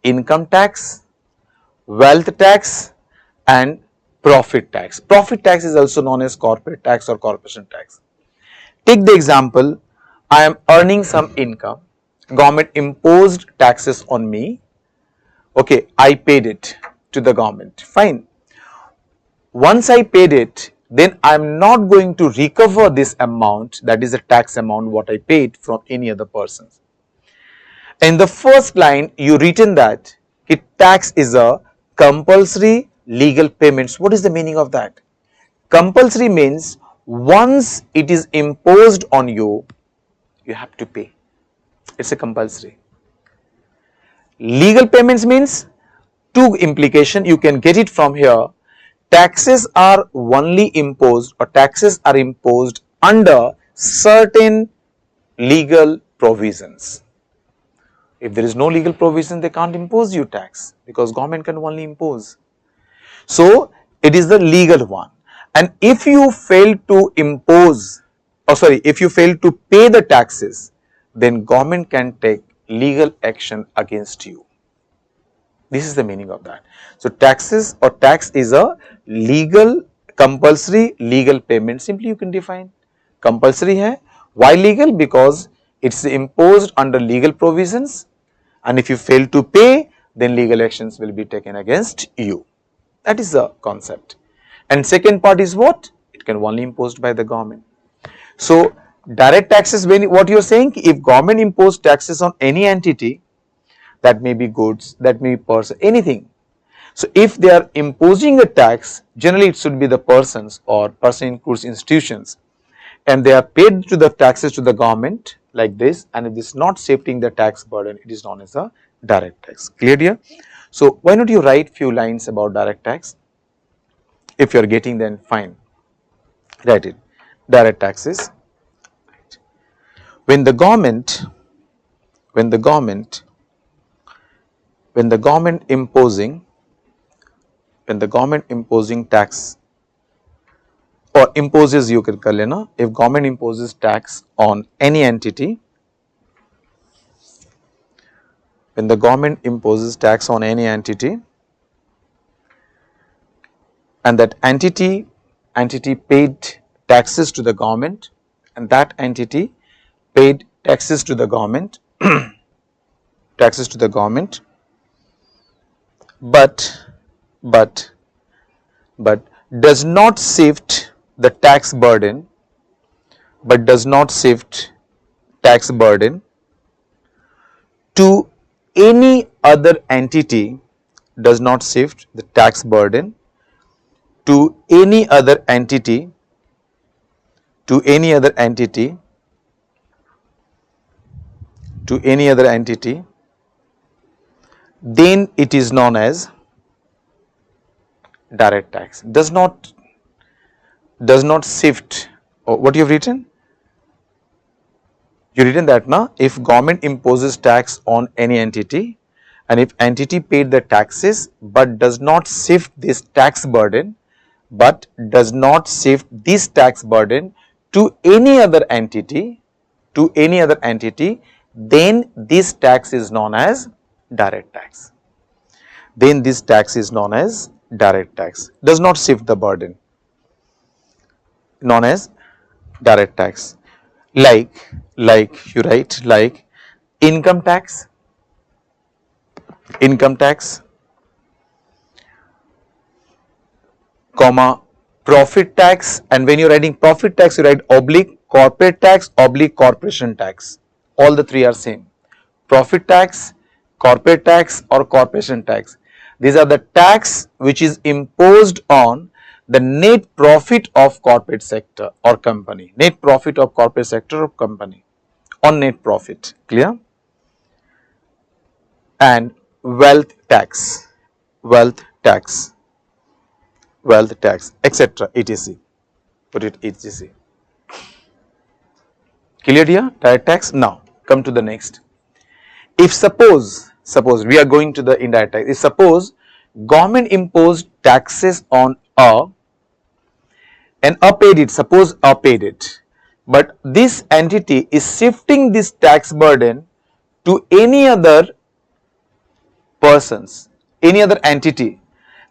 income tax, wealth tax and profit tax. Profit tax is also known as corporate tax or corporation tax. Take the example, I am earning some income, government imposed taxes on me, okay, I paid it to the government, fine. Once I paid it, then I am not going to recover this amount, that is a tax amount what I paid from any other persons. In the first line, you written that tax is a compulsory legal payments. What is the meaning of that? Compulsory means once it is imposed on you, you have to pay. It's a compulsory. Legal payments means two implication, you can get it from here. Taxes are only imposed or taxes are imposed under certain legal provisions. If there is no legal provision, they can't impose you tax because government can only impose. So, it is the legal one, and if you fail to impose if you fail to pay the taxes, then government can take legal action against you. This is the meaning of that. So, taxes or tax is a legal compulsory legal payment. Simply you can define compulsory hai. Why legal? Because it's imposed under legal provisions, and if you fail to pay, then legal actions will be taken against you. That is the concept. And second part is what? It can only imposed by the government. So, direct taxes, when what you are saying, if government impose taxes on any entity, that may be goods, that may be person, anything. So, if they are imposing a tax, generally it should be the persons or person includes institutions, and they are paid to the taxes to the government like this, and it is not shifting the tax burden, it is known as a direct tax. Clear here? So, why not you write few lines about direct tax? If you are getting, then fine, write it. Direct taxes. When the government imposing tax or imposes, you can call it, if government imposes tax on any entity, when the government imposes tax on any entity and that entity paid taxes to the government, and that entity paid taxes to the government but does not shift the tax burden to any other entity, does not shift the tax burden to any other entity, then it is known as direct tax. Does not shift. What you have written? You written that now, if government imposes tax on any entity, and if entity paid the taxes but does not shift this tax burden, to any other entity, then this tax is known as direct tax. Does not shift the burden, known as direct tax. Like you write, like income tax, comma, profit tax, and when you are writing profit tax, you write oblique corporate tax, oblique corporation tax. All the three are same. Profit tax, corporate tax or corporation tax. These are the tax which is imposed on the net profit of corporate sector or company, net profit of corporate sector or company, on net profit. Clear? And wealth tax, etc. etc. Put it etc. Clear here? Direct tax. Now come to the next. If suppose we are going to the indirect tax. If suppose government imposed taxes on A and A paid it. Suppose A paid it. but this entity is shifting this tax burden to any other persons, any other entity,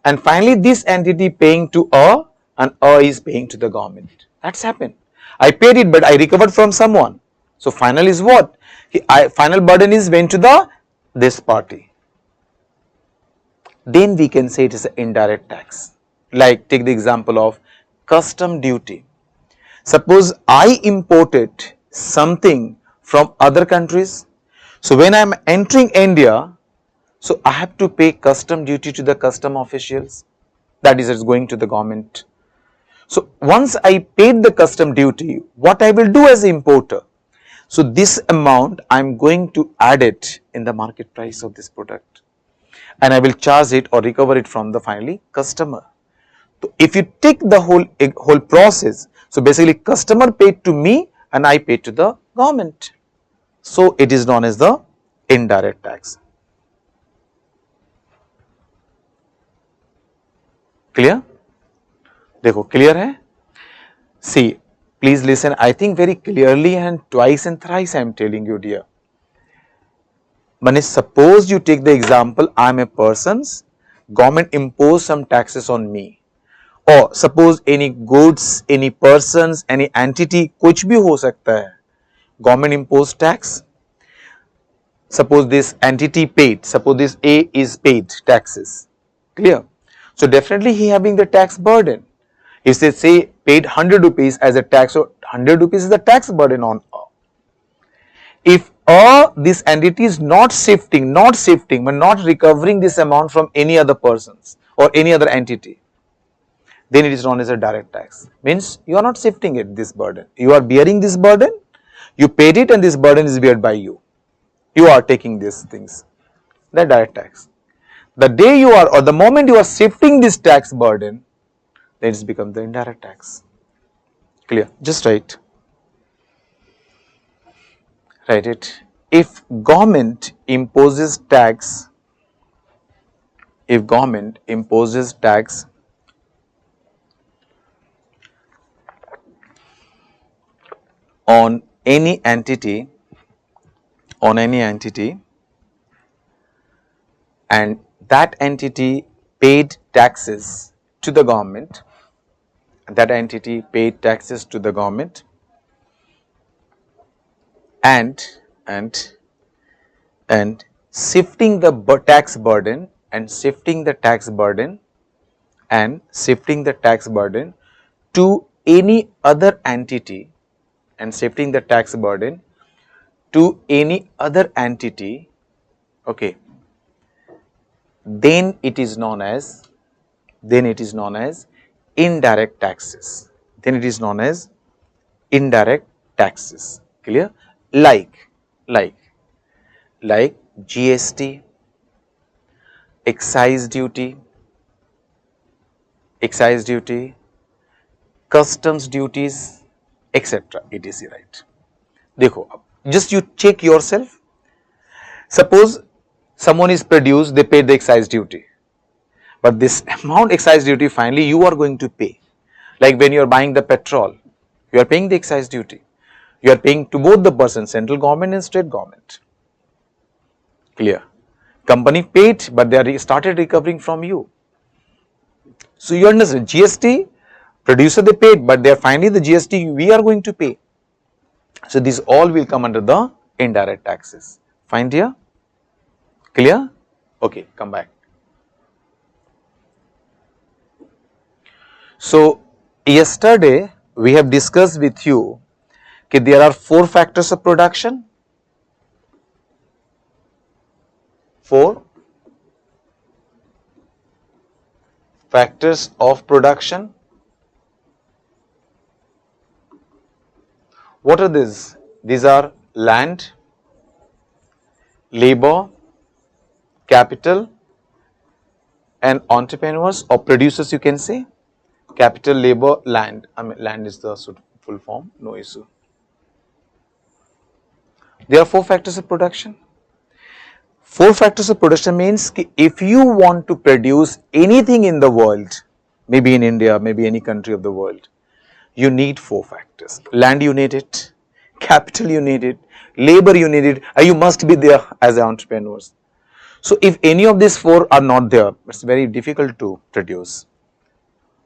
and finally this entity paying to A and A is paying to the government. That's happened. I paid it, but I recovered from someone. So final is what? Final burden is went to the this party. Then we can say it is an indirect tax. Like take the example of custom duty. Suppose I imported something from other countries. So when I am entering India, so I have to pay custom duty to the custom officials. That is, it's going to the government. So once I paid the custom duty, what I will do as an importer? So this amount I am going to add it in the market price of this product, and I will charge it or recover it from the finally customer. So if you take the whole process, so basically customer paid to me and I paid to the government. So it is known as the indirect tax. Clear? देखो clear है? See, please listen. I think very clearly and twice and thrice I am telling you, dear. But suppose you take the example, I am a person, government impose some taxes on me, or suppose any goods, any persons, any entity, कुछ भी हो सकता है, government impose tax. Suppose this entity paid, suppose this A is paid taxes. Clear? So definitely he having the tax burden. If they say paid 100 rupees as a tax, so 100 rupees is the tax burden on A. If this entity is not shifting, but not recovering this amount from any other persons or any other entity, then it is known as a direct tax. Means you are not shifting it, this burden. You are bearing this burden, you paid it and this burden is beared by you. You are taking these things, the direct tax. The day you are, or the moment you are shifting this tax burden, then it's become the indirect tax. Clear? Just write. Write it. If government imposes tax, on any entity, and that entity paid taxes to the government, and shifting the tax burden to any other entity, okay, then it is known as indirect taxes. Clear? Like GST, excise duty, customs duties, etc. etc. Right? देखो, just you check yourself. Suppose someone is produced, they paid the excise duty, but this amount excise duty finally you are going to pay. Like when you are buying the petrol, you are paying the excise duty. You are paying to both the persons, central government and state government. Clear? Company paid, but they are started recovering from you. So you understand, GST, producer they paid, but they are finally the GST we are going to pay. So these all will come under the indirect taxes. Fine, dear? Clear? Okay, come back. So yesterday we have discussed with you that there are 4 factors of production. 4 factors of production. What are these? These are land, labor, capital, and entrepreneurs or producers, you can say. Capital, labor, land. I mean, land is the full form, no issue. There are 4 factors of production. 4 factors of production means if you want to produce anything in the world, maybe in India, maybe any country of the world, you need 4 factors. Land you need it, capital you need it, labor you need it, you must be there as entrepreneurs. So if any of these 4 are not there, it's very difficult to produce.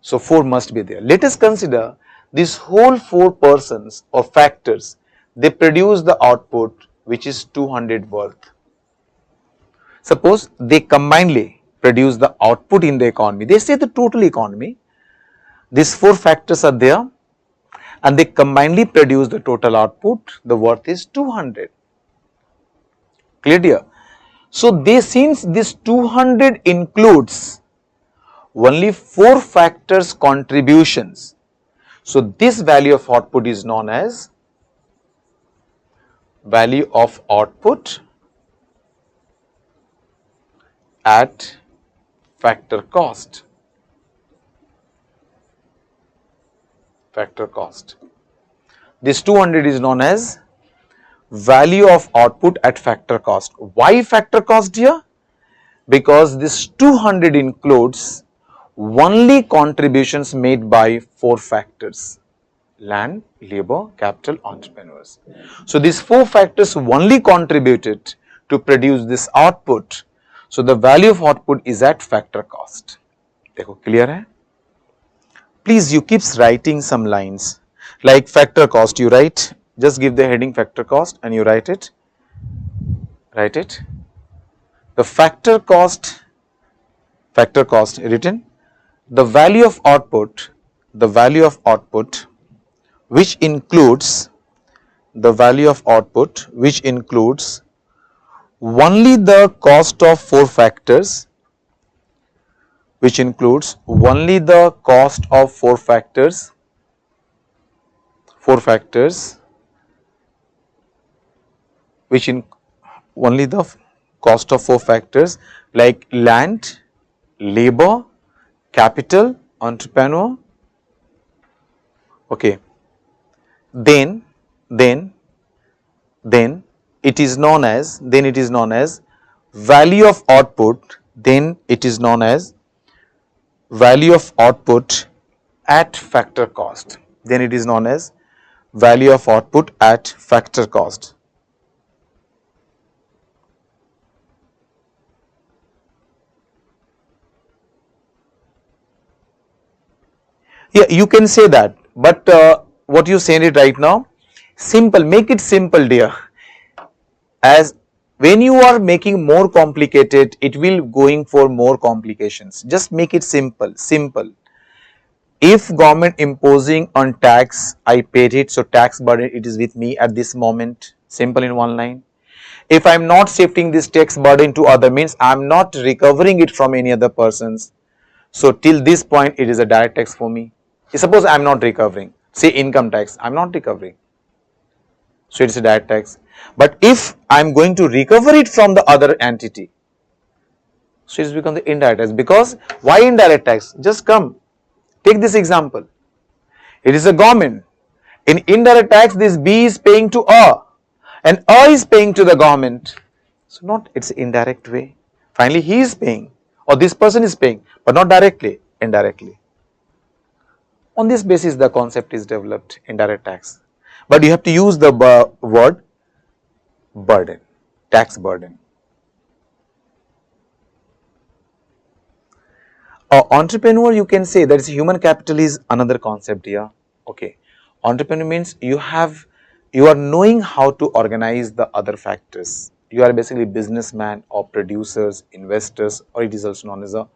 So 4 must be there. Let us consider these whole 4 persons or factors, they produce the output which is 200 worth. Suppose they combinedly produce the output in the economy, they say the total economy, these 4 factors are there and they combinedly produce the total output, the worth is 200. Clear dear? So they, since this 200 includes only 4 factors contributions, so this value of output is known as value of output at factor cost. Factor cost. This 200 is known as value of output at factor cost. Why factor cost here? Because this 200 includes only contributions made by 4 factors: land, labor, capital, entrepreneurs. So these 4 factors only contributed to produce this output. So the value of output is at factor cost. देखो clear है? Please you keeps writing some lines like factor cost. You write, just give the heading factor cost and you write it. Write it. The factor cost written. The value of output which includes only the cost of 4 factors, which includes only the cost of 4 factors, which in only the cost of 4 factors like land, labor, capital, entrepreneur. Okay. Then it is known as value of output. Then it is known as value of output at factor cost. Then it is known as value of output at factor cost. Yeah, you can say that, but what you saying it right now, simple, make it simple dear. As when you are making more complicated, it will going for more complications. Just make it simple. If government imposing on tax, I paid it, so tax burden it is with me at this moment. Simple in one line. If I am not shifting this tax burden to other, means I am not recovering it from any other persons. So till this point it is a direct tax for me. Suppose I am not recovering, say income tax, I am not recovering. So it is a direct tax. But if I am going to recover it from the other entity, so it has become the indirect tax. Because why indirect tax? Just come, take this example. It is a government. In indirect tax, this B is paying to A and A is paying to the government. So not, it's indirect way. Finally, he is paying or this person is paying, but not directly, indirectly. On this basis, the concept is developed, indirect tax. But you have to use the word burden, tax burden. Entrepreneur, you can say that is human capital is another concept here. Okay, entrepreneur means you are knowing how to organize the other factors. You are basically businessman or producers, investors, or it is also known as a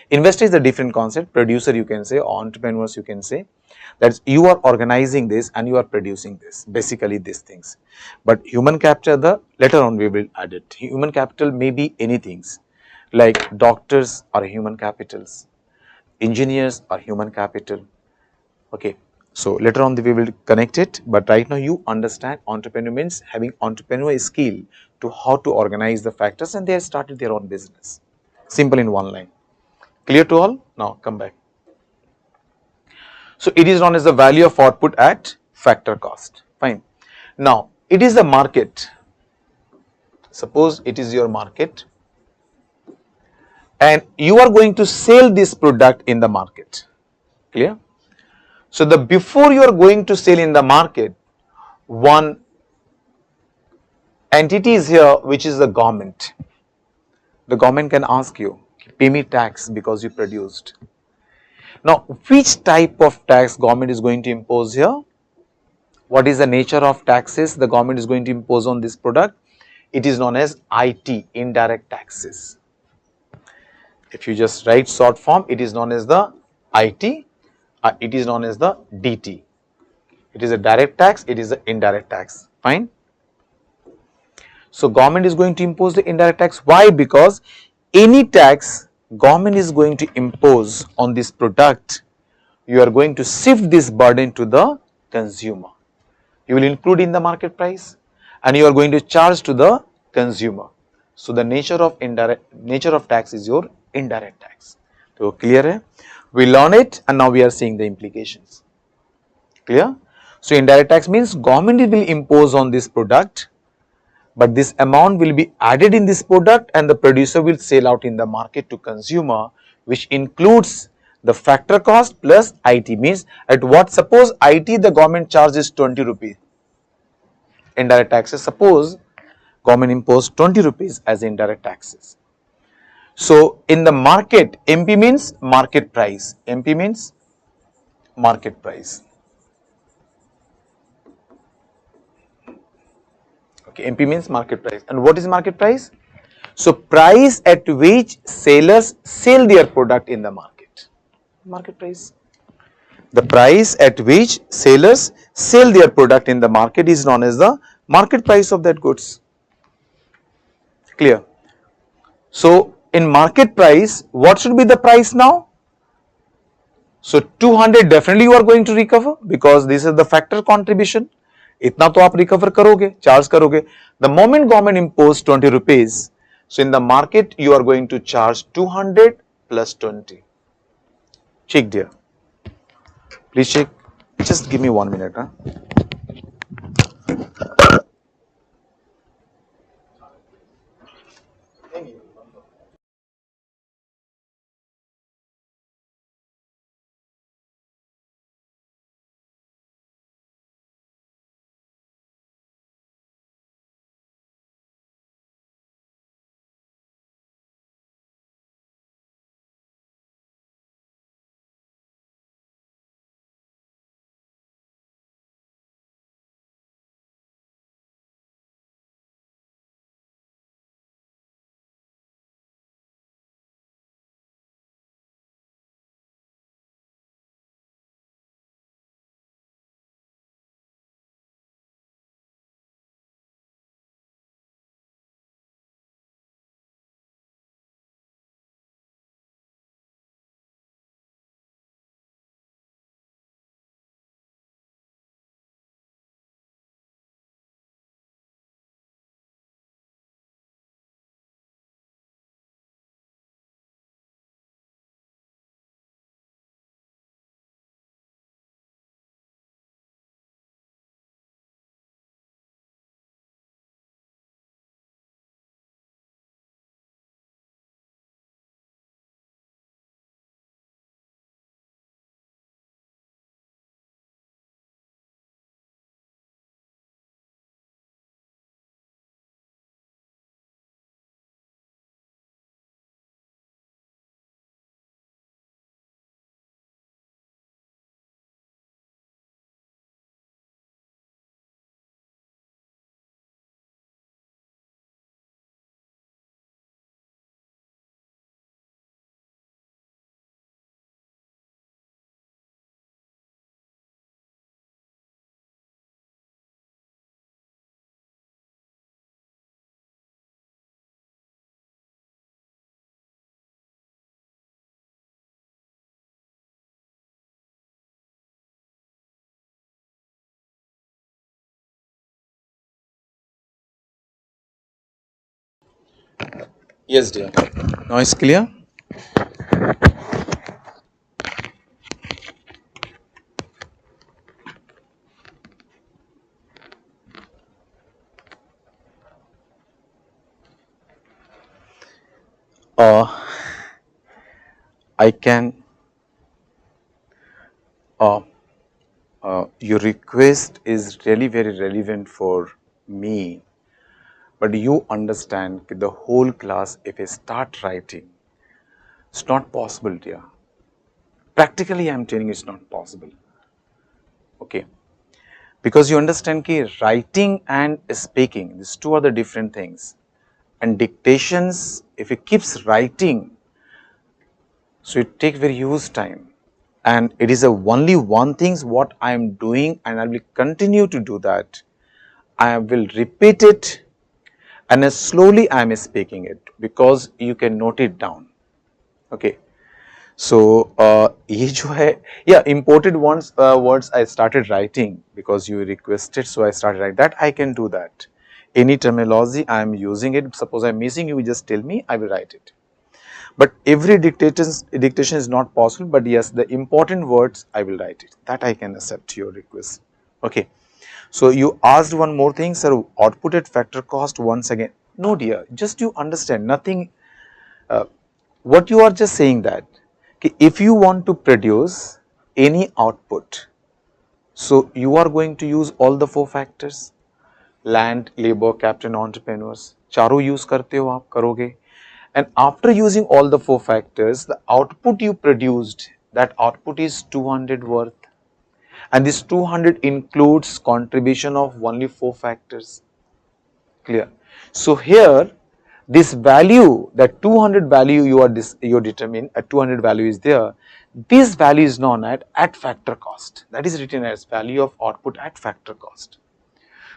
investor is a different concept. Producer you can say, or entrepreneurs you can say. That is, you are organizing this and you are producing this, basically these things. But human capital, later on we will add it. Human capital may be anything, like doctors are human capitals, engineers are human capital. Okay, so later on we will connect it, but right now you understand entrepreneur means having entrepreneurial skill to how to organize the factors, and they have started their own business. Simple in one line. Clear to all? Now come back. So it is known as the value of output at factor cost. Fine. Now it is the market. Suppose it is your market and you are going to sell this product in the market. Clear? So the before you are going to sell in the market, one entity is here, which is the government. The government can ask you, pay me tax because you produced. Now, which type of tax government is going to impose here? What is the nature of taxes the government is going to impose on this product? It is known as IT, indirect taxes. If you just write short form, it is known as the IT, it is known as the DT. It is a direct tax, it is an indirect tax, fine. So government is going to impose the indirect tax. Why? Because any tax government is going to impose on this product, you are going to shift this burden to the consumer. You will include in the market price and you are going to charge to the consumer. So the nature of tax is your indirect tax. So clear hai? We learn it and now we are seeing the implications. Clear? So indirect tax means government will impose on this product, but this amount will be added in this product and the producer will sell out in the market to consumer, which includes the factor cost plus IT. Means at what, suppose IT the government charges 20 rupees indirect taxes, suppose government imposed 20 rupees as indirect taxes. So in the market, MP means market price, MP means market price. Okay, MP means market price. And what is market price? So price at which sellers sell their product in the market. Market price. The price at which sellers sell their product in the market is known as the market price of that goods. Clear? So in market price, what should be the price now? So 200 definitely you are going to recover because this is the factor contribution. इतना तो आप recover करोगे, charge करोगे. The moment government imposed 20 rupees, so in the market you are going to charge 200 plus 20. Check dear. Please check. Just give me 1 minute. Huh? Yes dear. Now it's clear? I can your request is really very relevant for me, but you understand the whole class if I start writing, it's not possible, dear. Practically, I am telling you it's not possible. Okay, because you understand that writing and speaking, these two are the different things. And dictations, if it keeps writing, so it takes very huge time. And it is a only one thing what I am doing, and I will continue to do that. I will repeat it, and as slowly I am speaking it, because you can note it down. Okay. So ये जो है, yeah, imported words I started writing because you requested, so I started writing that. I can do that. Any terminology I am using it, suppose I am missing, you just tell me, I will write it. But every dictation is not possible, but yes, the important words I will write it. That I can accept your request. Okay. So you asked one more thing, sir, output at factor cost once again. No, dear, just you understand nothing. What you are just saying that if you want to produce any output, so you are going to use all the four factors: land, labor, capital, entrepreneurs. चारों use करते हो आप, करोगे. And after using all the four factors, the output you produced, that output is 200 worth. And this 200 includes contribution of only four factors. Clear? So here, this value, that 200 value you determine, a 200 value is there. This value is known at factor cost. That is written as value of output at factor cost.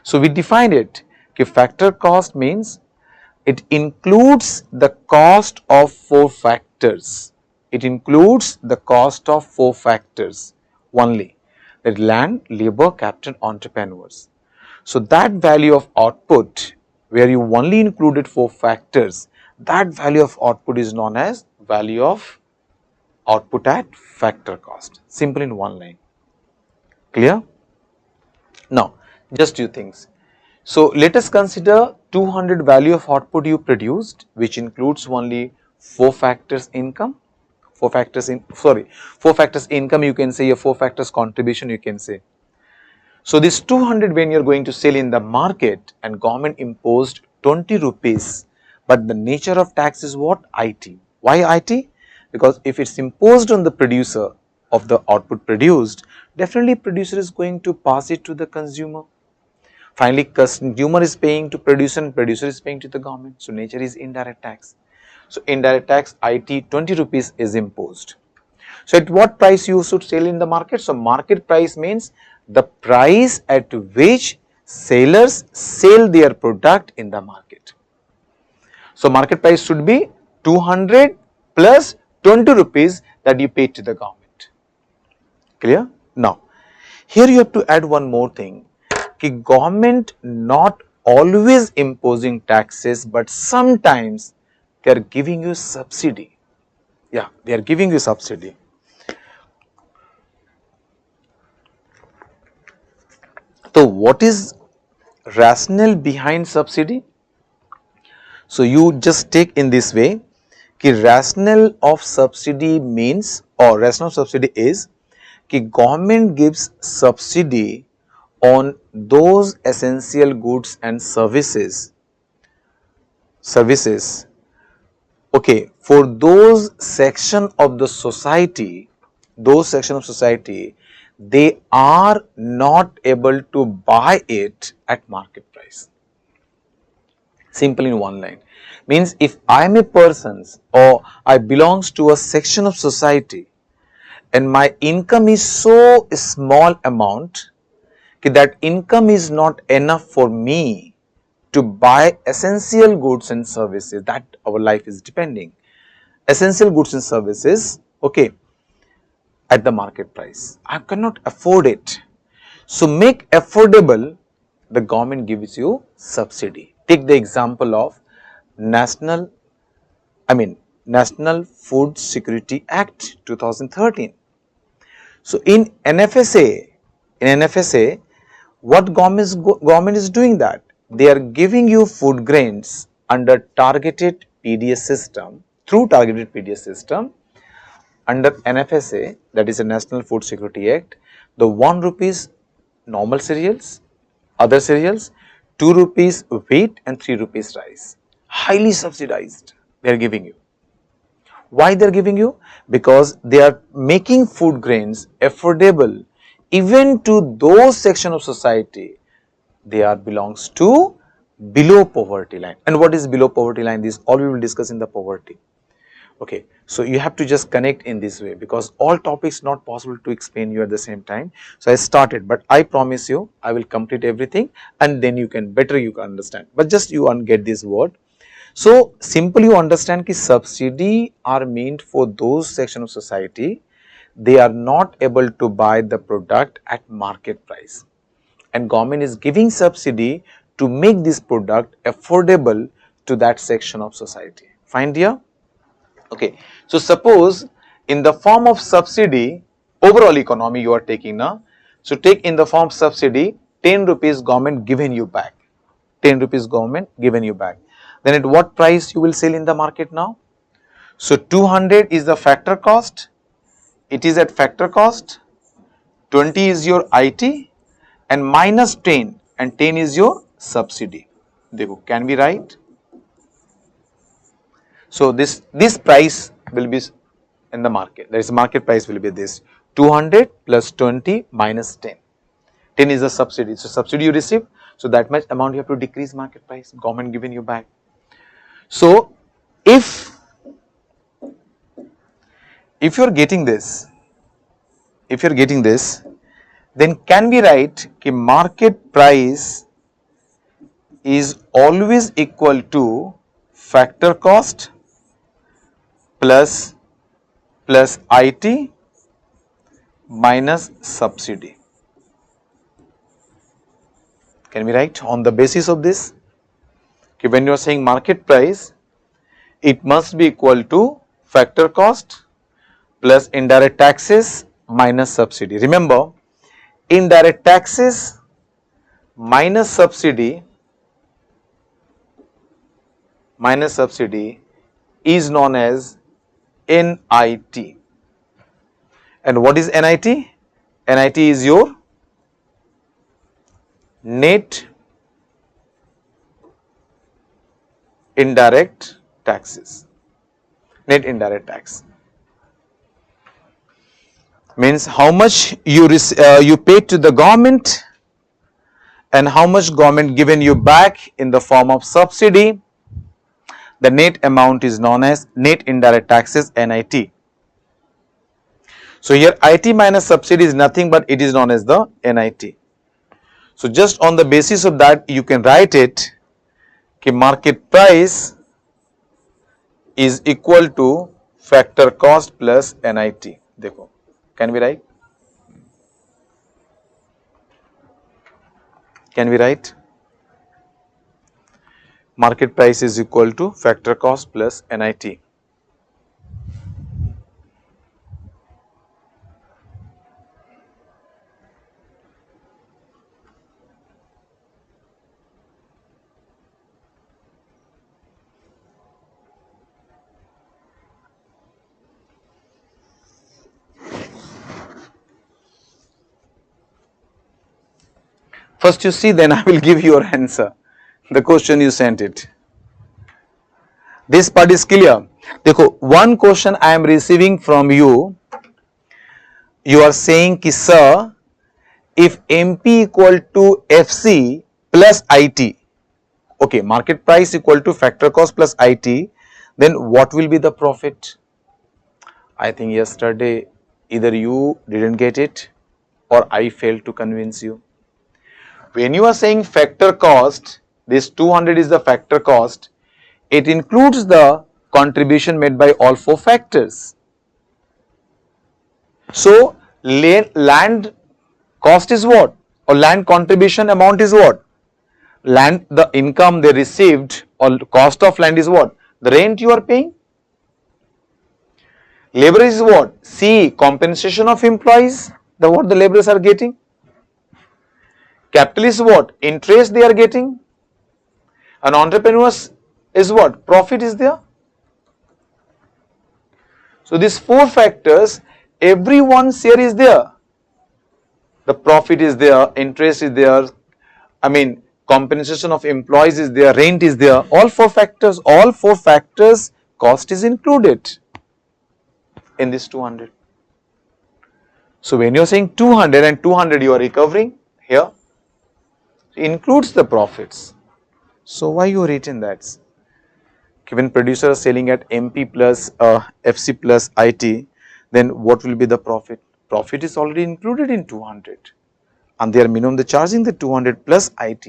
So we defined it. Factor cost means it includes the cost of four factors. It includes the cost of four factors only, that land, labor, capital, entrepreneurs. So that value of output, where you only included four factors, that value of output is known as value of output at factor cost. Simple in one line. Clear? Now, just two things. So let us consider 200 value of output you produced, which includes only four factors income, four factors income, you can say, a four factors contribution, you can say. So this 200 when you are going to sell in the market, and government imposed 20 rupees, but the nature of tax is what? IT. Why IT? Because if it's imposed on the producer of the output produced, definitely producer is going to pass it to the consumer. Finally, consumer is paying to producer and producer is paying to the government. So nature is indirect tax. So indirect tax IT 20 rupees is imposed. So at what price you should sell in the market? So market price means the price at which sellers sell their product in the market. So market price should be 200 plus 20 rupees that you paid to the government. Clear? Now, here you have to add one more thing. Government not always imposing taxes, but sometimes they are giving you subsidy. Yeah, they are giving you subsidy. So what is rationale behind subsidy? So you just take in this way, rationale of subsidy means, or rationale of subsidy is, government gives subsidy on those essential goods and services, okay, for those section of the society, they are not able to buy it at market price. Simple in one line. Means if I am a person or I belongs to a section of society and my income is so small amount that income is not enough for me to buy essential goods and services that our life is depending. Essential goods and services, okay, at the market price. I cannot afford it. So make affordable, the government gives you subsidy. Take the example of National Food Security Act 2013. So in NFSA, what government is doing that? They are giving you food grains under targeted PDS system, through targeted PDS system under NFSA, that is a National Food Security Act. The 1 rupees normal cereals, other cereals, 2 rupees wheat and 3 rupees rice. Highly subsidized they are giving you. Why they are giving you? Because they are making food grains affordable even to those sections of society they are belongs to below poverty line. And what is below poverty line? This all we will discuss in the poverty. Okay, so you have to just connect in this way because all topics not possible to explain you at the same time. So I started, but I promise you I will complete everything and then you can understand. But just you get this word. So simply you understand that subsidy are meant for those section of society they are not able to buy the product at market price, and government is giving subsidy to make this product affordable to that section of society. Fine dear? Okay. So suppose in the form of subsidy, overall economy you are taking now. So take in the form of subsidy 10 rupees government given you back, 10 rupees government given you back. Then at what price you will sell in the market now? So 200 is the factor cost, it is at factor cost, 20 is your IT and minus 10 and 10 is your subsidy. Dekho, can we write? So this price will be in the market, that is market price will be this 200 plus 20 minus 10. 10 is the subsidy. So subsidy you receive, so that much amount you have to decrease market price, government given you back. So if you are getting this, then can we write कि market price is always equal to factor cost plus IT minus subsidy. Can we write on the basis of this? Okay, when you are saying market price, it must be equal to factor cost plus indirect taxes minus subsidy. Remember, indirect taxes minus subsidy is known as NIT. And what is NIT? NIT is your net indirect taxes. Net indirect tax means how much you pay to the government and how much government given you back in the form of subsidy. The net amount is known as net indirect taxes, NIT. So here IT minus subsidy is nothing but it is known as the NIT. So just on the basis of that you can write it कि market price is equal to factor cost plus NIT. देखो, can we write? Can we write? Market price is equal to factor cost plus NIT. First you see, then I will give you your answer. The question you sent it. This part is clear. देखो, one question I am receiving from you. You are saying कि sir, if MP equal to FC plus IT, okay, market price equal to factor cost plus IT, then what will be the profit? I think yesterday either you didn't get it or I failed to convince you. When you are saying factor cost, this 200 is the factor cost, it includes the contribution made by all four factors. So land cost is what? Or land contribution amount is what? Land, the income they received or cost of land is what? The rent you are paying. Labor is what? C, compensation of employees, what the laborers are getting. Capital is what? Interest they are getting. And entrepreneurs is what? Profit is there. So these four factors, everyone's share is there. the profit is there, interest is there, I mean compensation of employees is there, rent is there, all four factors, cost is included in this 200. So when you are saying 200 and 200 you are recovering here, includes the profits. So why you written that? When producer is selling at MP plus FC plus IT, then what will be the profit? Profit is already included in 200 and they are minimum the charging the 200 plus IT.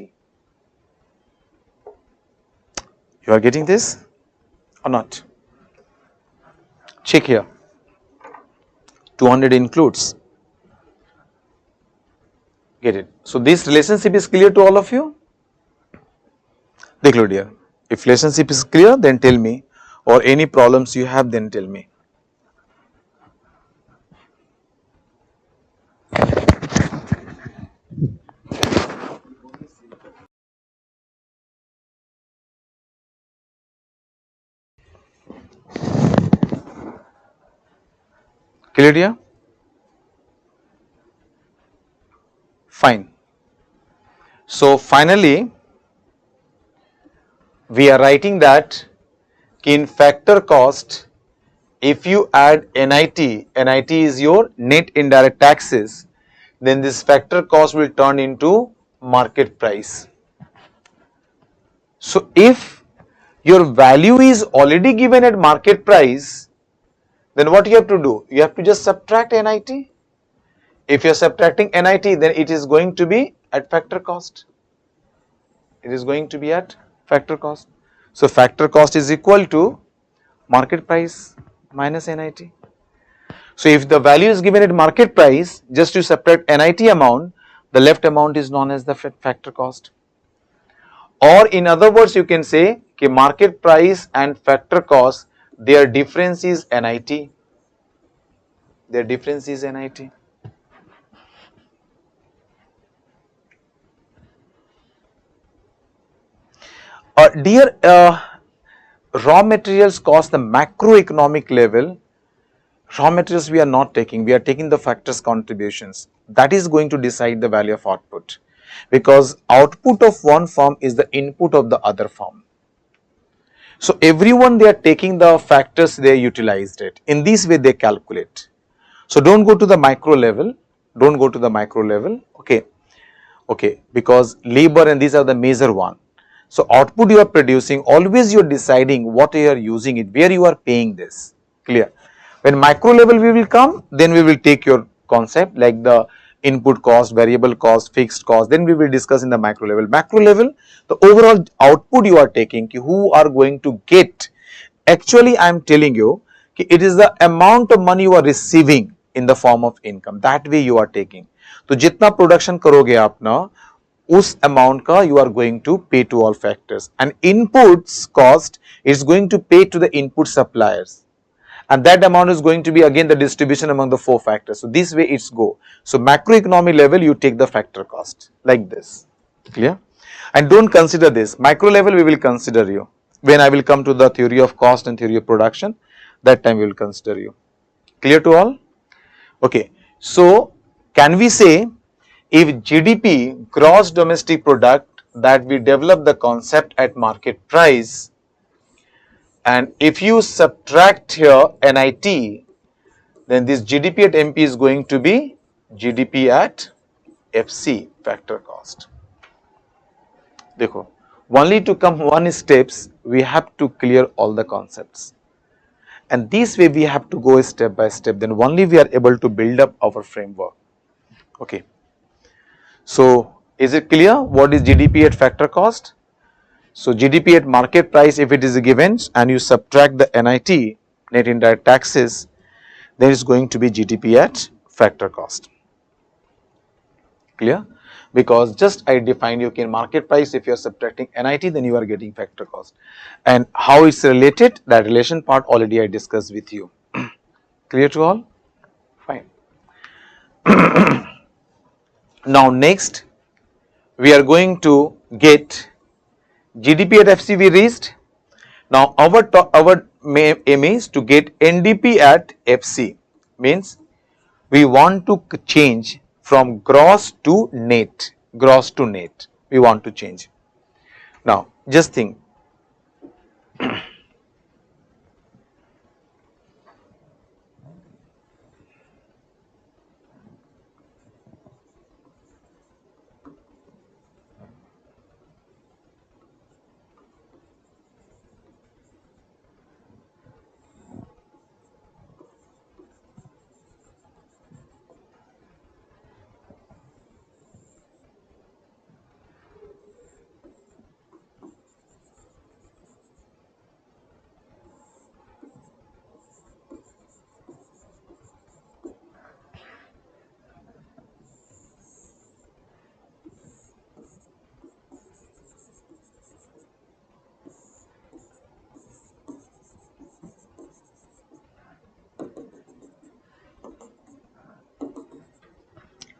You are getting this or not? Check here. 200 includes. Get it? So this relationship is clear to all of you? Declare here. If relationship is clear, then tell me, or any problems you have, then tell me. Clear here? Fine. So finally, we are writing that in factor cost, if you add NIT, NIT is your net indirect taxes, then this factor cost will turn into market price. So if your value is already given at market price, then what you have to do? You have to just subtract NIT. If you are subtracting NIT, then it is going to be at factor cost. It is going to be at factor cost. So factor cost is equal to market price minus NIT. So if the value is given at market price, just to subtract NIT amount, the left amount is known as the factor cost. Or in other words, you can say कि market price and factor cost, their difference is NIT. Their difference is NIT. Dear, raw materials cost the macroeconomic level. Raw materials we are not taking, we are taking the factors contributions. That is going to decide the value of output, because output of one firm is the input of the other firm. So everyone they are taking the factors, they utilized it. In this way they calculate. So don't go to the micro level, okay, because labor and these are the major one. So output you are producing, always you are deciding what you are using it, where you are paying this, clear. When micro level we will come, then we will take your concept like the input cost, variable cost, fixed cost, then we will discuss in the macro level. Macro level, the overall output you are taking, who are going to get, actually I am telling you, it is the amount of money you are receiving in the form of income, that way you are taking. तो जितना production करोगे आप ना, उस amount का you are going to pay to all factors, and inputs cost is going to pay to the input suppliers, and that amount is going to be again the distribution among the four factors. So this way it's go. So macroeconomic level you take the factor cost like this, clear? And don't consider this micro level, we will consider you when I will come to the theory of cost and theory of production, that time we will consider you. Clear to all? Okay, so can we say if GDP, gross domestic product, that we develop the concept at market price, and if you subtract here NIT, then this GDP at MP is going to be GDP at FC, factor cost. देखो, only to come one steps, we have to clear all the concepts, and this way we have to go step by step, then only we are able to build up our framework. Okay. So is it clear what is GDP at factor cost? So GDP at market price, if it is given and you subtract the NIT, net indirect taxes, then it's going to be GDP at factor cost. Clear? Because just I defined you can market price, if you are subtracting NIT, then you are getting factor cost. And how it's related, that relation part already I discussed with you. Clear to all? Fine. Now next we are going to get GDP at FC we reached. Now our aim is to get NDP at FC, means we want to change from gross to net, we want to change. Now just think,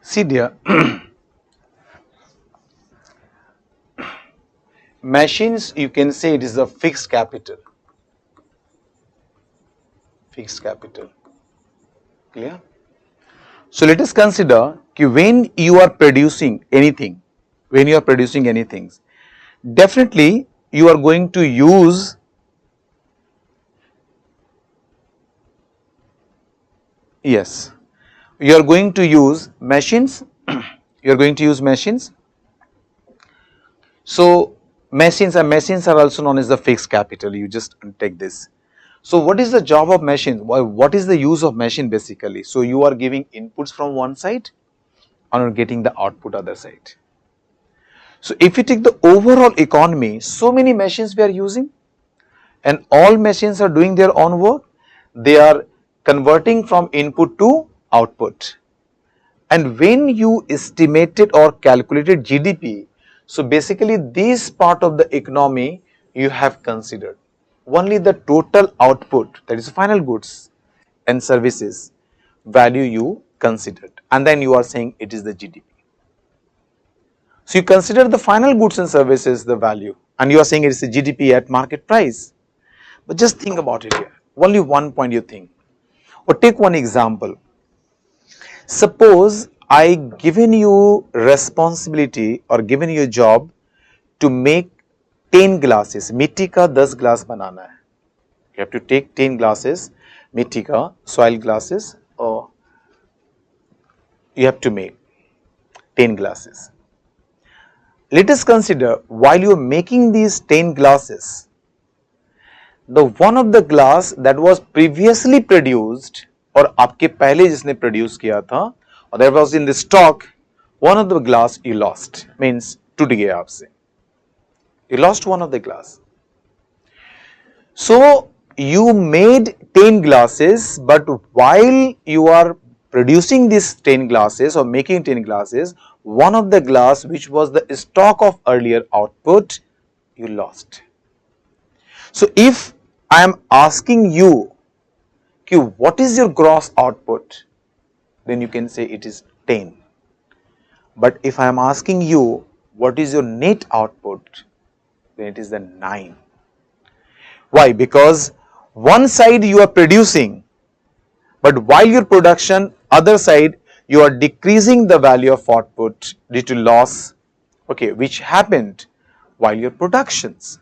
see dear, machines, you can say it is a fixed capital, clear? So let us consider when you are producing anything, definitely you are going to use, yes, you are going to use machines, you are going to use machines. So machines are also known as the fixed capital, you just take this. So what is the job of machine? What is the use of machine basically? So you are giving inputs from one side and getting the output other side. So if you take the overall economy, so many machines we are using and all machines are doing their own work. They are converting from input to output. And when you estimated or calculated GDP, so basically this part of the economy you have considered. Only the total output, that is final goods and services value you considered, and then you are saying it is the GDP. So you consider the final goods and services the value, and you are saying it is the GDP at market price. But just think about it here, only one point you think, or take one example. Suppose I given you responsibility or given you a job to make 10 glasses, मिट्टी का 10 glass बनाना है. You have to take 10 glasses, मिट्टी का soil glasses, or you have to make 10 glasses. Let us consider while you are making these 10 glasses, the one of the glass that was previously produced और आपके पहले जिसने produce किया था or that was in the stock, one of the glass you lost, means टूट गया आपसे. You lost one of the glass. So you made 10 glasses, but while you are producing these 10 glasses or making 10 glasses, one of the glass which was the stock of earlier output, you lost. So if I am asking you, what is your gross output? Then you can say it is 10. But if I am asking you, what is your net output? Then it is the 9. Why? Because one side you are producing, but while your production, other side you are decreasing the value of output due to loss, okay, which happened while your productions.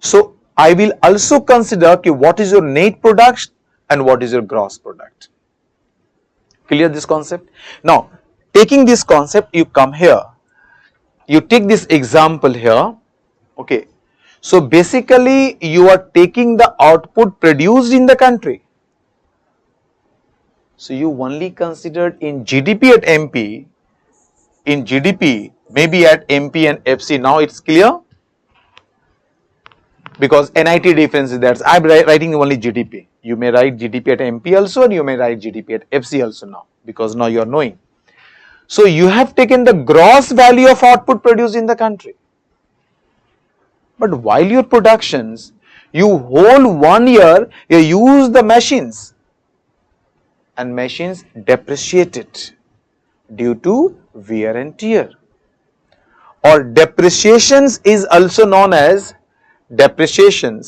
So I will also consider what is your net product and what is your gross product. Clear this concept? Now taking this concept, you come here, you take this example here, okay. So basically you are taking the output produced in the country. So you only considered in GDP at MP, in GDP maybe at MP and FC. Now it's clear, because NIT difference is that I am writing only GDP. You may write GDP at MP also, and you may write GDP at FC also now, because now you are knowing. So you have taken the gross value of output produced in the country. But while your productions, you whole 1 year you use the machines, and machines depreciated due to wear and tear, or depreciations is also known as depreciation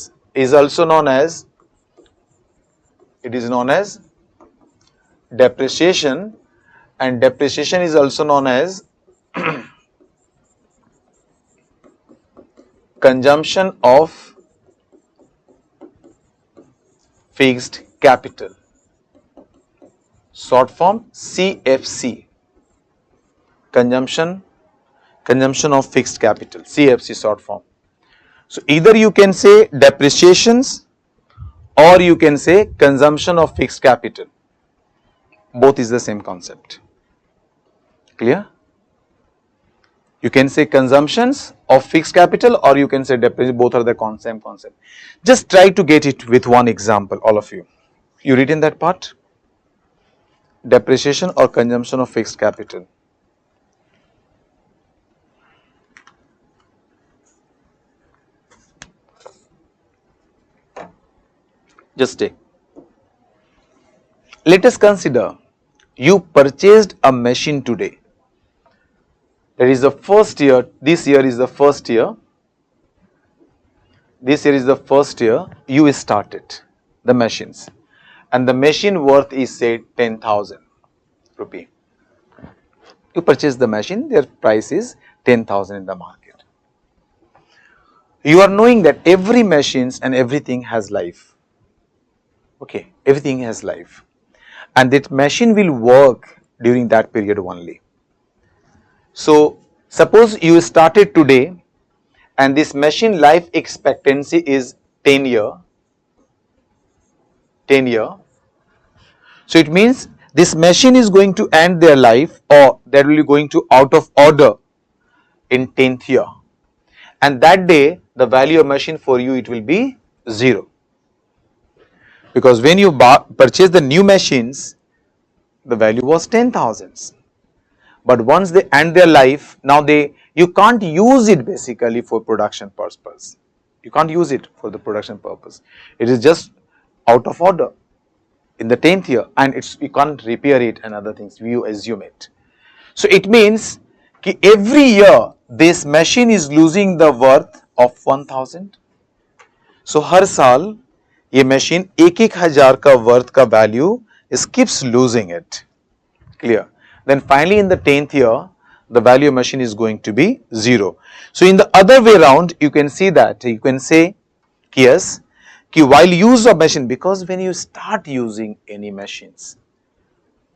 and depreciation is also known as consumption of fixed capital, short form CFC, consumption of fixed capital, CFC short form. So either you can say depreciations or you can say consumption of fixed capital, both is the same concept. Clear? You can say consumptions of fixed capital or you can say depreciation, both are the same concept. Just try to get it with one example, all of you. You read in that part? Depreciation or consumption of fixed capital. Just take. Let us consider you purchased a machine today. That is the first year, this year is the first year. This year is the first year you started the machines and the machine worth is say 10,000 rupee. You purchase the machine, their price is 10,000 in the market. You are knowing that every machines and everything has life. Okay, everything has life and that machine will work during that period only. So suppose you started today and this machine life expectancy is 10 year. So it means this machine is going to end their life or that will be going to out of order in 10th year, and that day the value of machine for you it will be 0. Because when you purchase the new machines, the value was 10,000. But once they end their life, now you can't use it basically for production purpose. You can't use it for the production purpose. It is just out of order in the 10th year and you can't repair it and other things, you assume it. So it means that every year this machine is losing the worth of 1,000. So हर साल ये machine 1,000 का worth का value keeps losing it. Clear? Then finally in the 10th year the value of machine is going to be 0. So in the other way around you can see that you can say yes, while use of machine, because when you start using any machines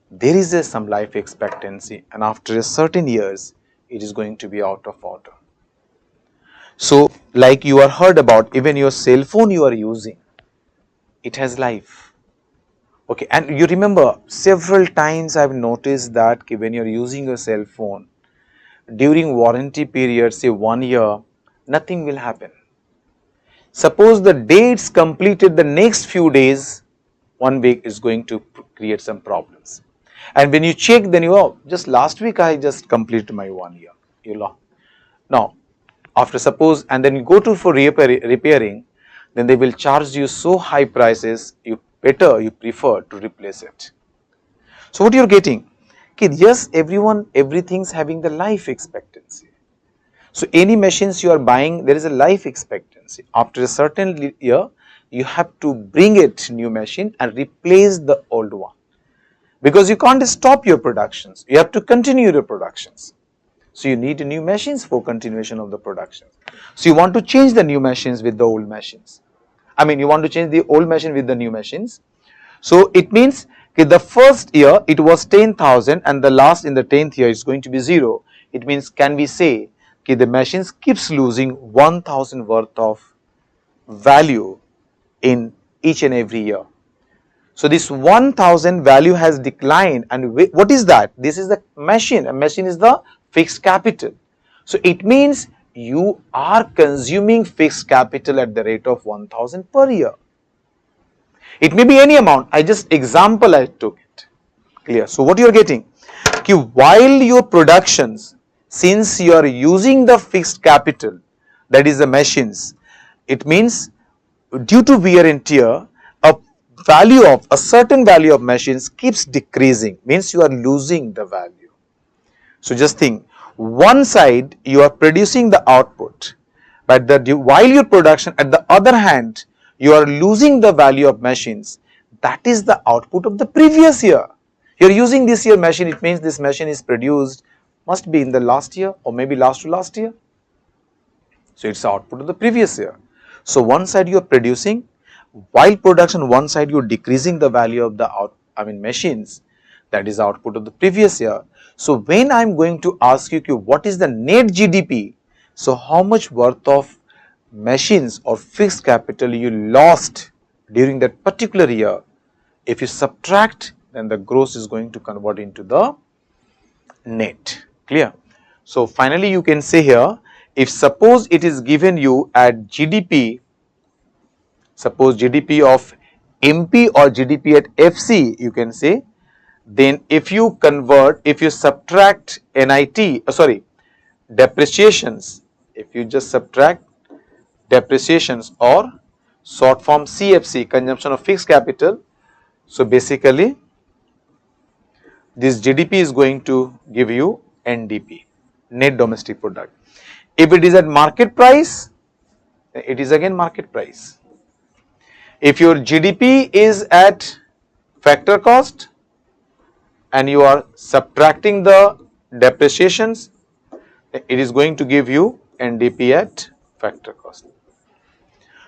there is some life expectancy and after a certain years it is going to be out of order. So like you are heard about, even your cell phone you are using, it has life. Okay, and you remember several times I have noticed that when you are using a cell phone during warranty period, say 1 year, nothing will happen. Suppose the day it's completed, the next few days, 1 week is going to create some problems. And when you check, then just last week I just completed my 1 year. Now, after suppose, and then you go to for repairing, then they will charge you so high prices, you prefer to replace it. So what you are getting? Yes, everything's having the life expectancy. So any machines you are buying, there is a life expectancy. After a certain year, you have to bring it new machine and replace the old one. Because you can't stop your productions, you have to continue your productions. So you need new machines for continuation of the production. So you want to change the new machines with the old machines. You want to change the old machine with the new machines. So it means the first year it was 10,000 and the last in the 10th year is going to be 0. It means, can we say the machines keeps losing 1,000 worth of value in each and every year. So this 1,000 value has declined, and what is that? This is the machine. A machine is the fixed capital. So it means you are consuming fixed capital at the rate of 1,000 per year. It may be any amount. I took it. Clear? So what you are getting? While your productions, since you are using the fixed capital, that is the machines, it means due to wear and tear, a certain value of machines keeps decreasing, means you are losing the value. So just think, one side you are producing the output, but while your production, at the other hand, you are losing the value of machines. That is the output of the previous year. You're using this year machine, it means this machine is produced, must be in the last year or maybe last to last year. So it's output of the previous year. So one side you are producing, while production one side you are decreasing the value of the machines, that is output of the previous year. So when I am going to ask you what is the net GDP, so how much worth of machines or fixed capital you lost during that particular year, if you subtract, then the gross is going to convert into the net. Clear? So finally you can say here, if suppose it is given you at GDP, suppose GDP of MP or GDP at FC, you can say, then if you convert, if you subtract depreciations, if you just subtract depreciations or short form CFC, consumption of fixed capital, so basically this GDP is going to give you NDP, net domestic product. If it is at market price, it is again market price. If your GDP is at factor cost and you are subtracting the depreciations, it is going to give you NDP at factor cost.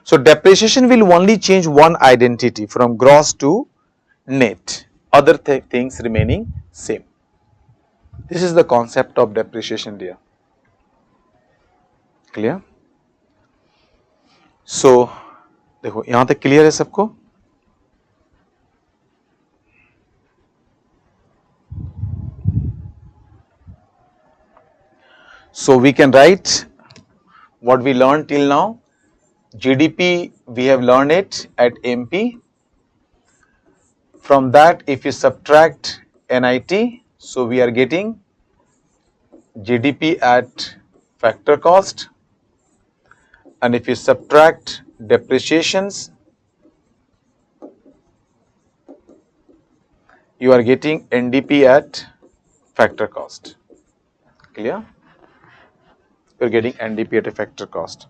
So depreciation will only change one identity from gross to net, other things remaining same. This is the concept of depreciation dear. Clear? So देखो यहाँ तक clear है सबको? So we can write what we learned till now. GDP we have learned it at MP. From that if you subtract NIT, so we are getting GDP at factor cost, and if you subtract depreciations, you are getting NDP at factor cost. Clear? You are getting NDP at a factor cost.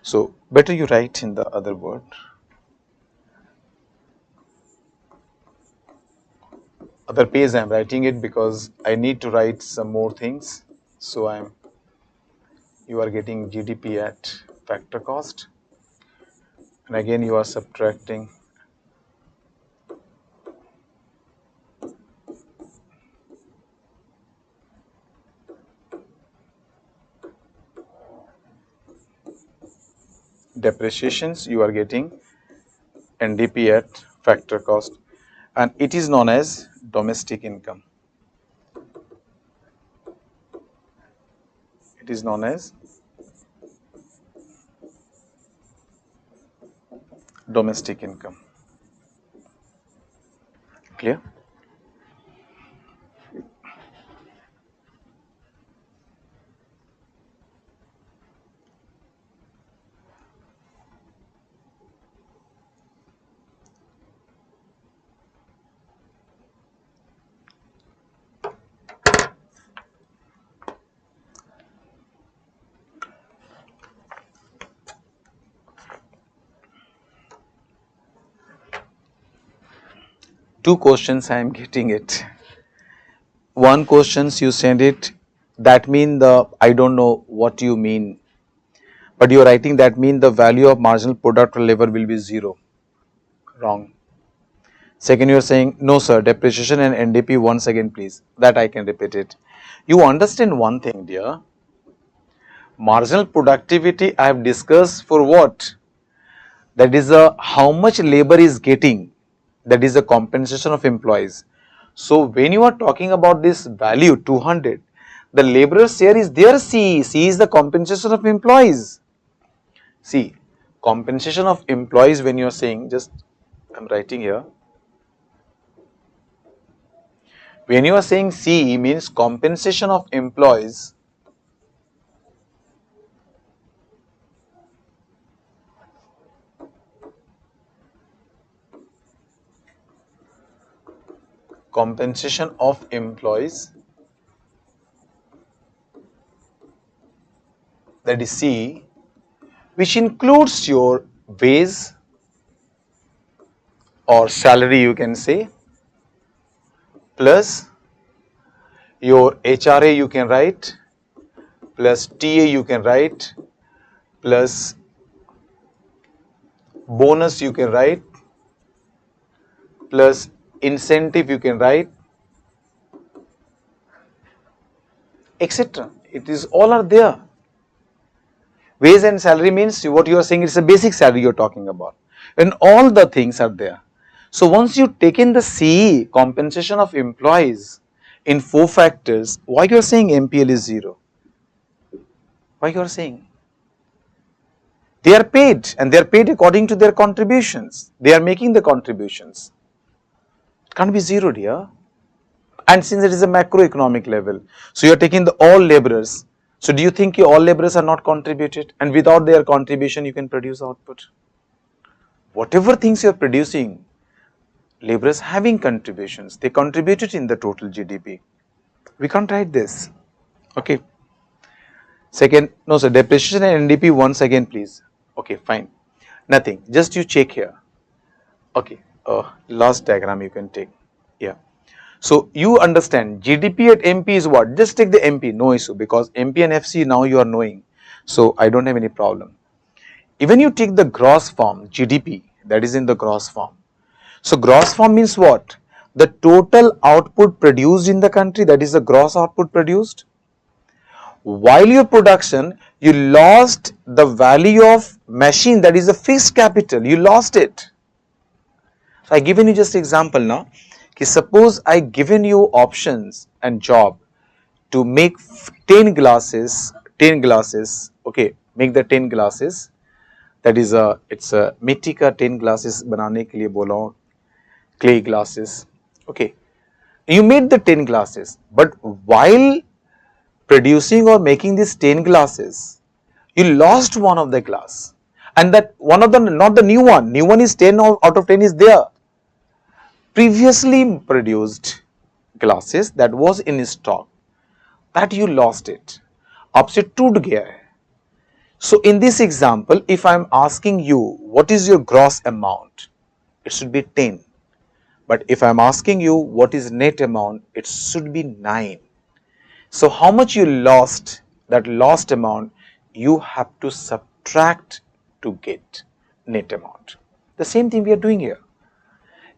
So better you write in the other word. Other page I am writing it because I need to write some more things. So you are getting GDP at factor cost, and again you are subtracting depreciations, you are getting NDP at factor cost, and it is known as domestic income. It is known as domestic income. Clear? Two questions I am getting it. One questions you send it, that mean I don't know what you mean, but you are writing that mean the value of marginal product or labor will be 0. Wrong. Second, you are saying no sir, depreciation and NDP once again please. That I can repeat it. You understand one thing dear, marginal productivity I have discussed for what? That is how much labor is getting, that is the compensation of employees. So when you are talking about this value 200, the laborer's share is their C. C is the compensation of employees. See, compensation of employees, when you are saying, just I am writing here, when you are saying C means compensation of employees, compensation of employees, that is C, which includes your wage or salary you can say, plus your HRA you can write, plus TA you can write, plus bonus you can write, plus incentive you can write, etc. It is all are there. Wage and salary means what you are saying, it's a basic salary you are talking about, and all the things are there. So once you take in the CE, compensation of employees, in 4 factors, why you are saying MPL is 0? Why you are saying? They are paid, and they are paid according to their contributions. They are making the contributions. It can't be 0, dear. And since it is a macroeconomic level, so you are taking the all laborers. So do you think all laborers are not contributed, and without their contribution you can produce output? Whatever things you are producing, laborers having contributions, they contributed in the total GDP. We can't write this. Okay. Second, no sir, depreciation and NDP once again please. Okay, fine. Nothing, just you check here. Okay, last diagram you can take. Yeah. So you understand GDP at MP is what? Just take the MP, no issue, because MP and FC now you are knowing. So I don't have any problem. Even you take the gross form, GDP, that is in the gross form. So gross form means what? The total output produced in the country, that is the gross output produced. While your production, you lost the value of machine, that is the fixed capital, you lost it. So I given you just example now. Suppose I given you options and job to make 10 glasses, okay, make the 10 glasses, that is it's a मिट्टी का 10 glasses बनाने के लिए बोला हूँ, clay glasses, okay, you made the 10 glasses, but while producing or making these 10 glasses, you lost one of the glass, and that one of the, not the new one is 10 out of 10 is there. Previously produced glasses that was in stock, that you lost it, अब से टूट गया है. So in this example, if I am asking you what is your gross amount, it should be 10. But if I am asking you what is net amount, it should be 9. So how much you lost, that lost amount you have to subtract to get net amount. The same thing we are doing here.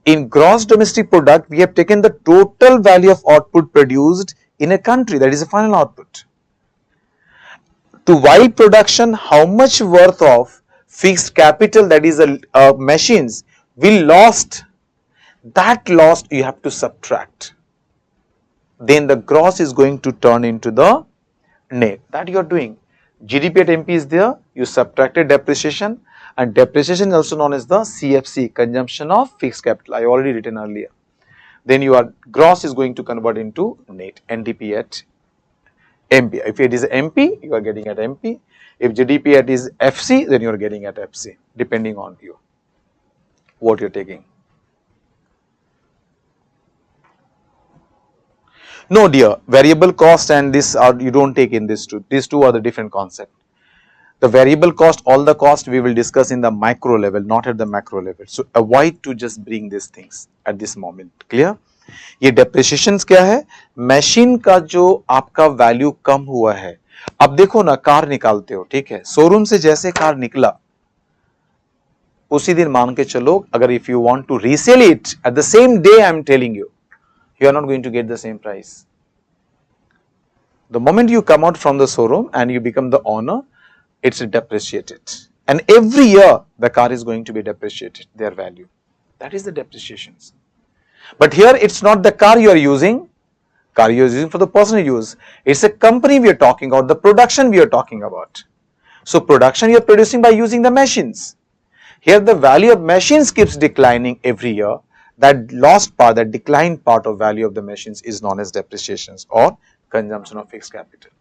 In gross domestic product, we have taken the total value of output produced in a country, that is a final output. To while production, how much worth of fixed capital, that is machines, we lost, that lost you have to subtract. Then the gross is going to turn into the net, that you are doing. GDP at MP is there, you subtracted depreciation, and depreciation is also known as the CFC, consumption of fixed capital, I already written earlier. Then your gross is going to convert into net, NDP at MP. If it is MP, you are getting at MP. If GDP at is FC, then you are getting at FC, depending on you, what you are taking. No dear, variable cost and this are, you don't take in this two. These two are the different concept. The variable cost, all the cost we will discuss in the micro level, not at the macro level. So avoid to just bring these things at this moment. Clear? ये depreciations क्या है? Machine का जो आपका value कम हुआ है. अब देखो ना, कार निकालते हो, ठीक है, शोरूम से जैसे कार निकला उसी दिन मान के चलो, अगर if you want to resell it at the same day, I am telling you, you are not going to get the same price. The moment you come out from the showroom and you become the owner, it's depreciated, and every year the car is going to be depreciated, their value. That is the depreciations. But here it's not the car you are using, car you are using for the personal use. It's a company we are talking about, the production we are talking about. So production you are producing by using the machines. Here the value of machines keeps declining every year. That lost part, that declined part of value of the machines is known as depreciations or consumption of fixed capital.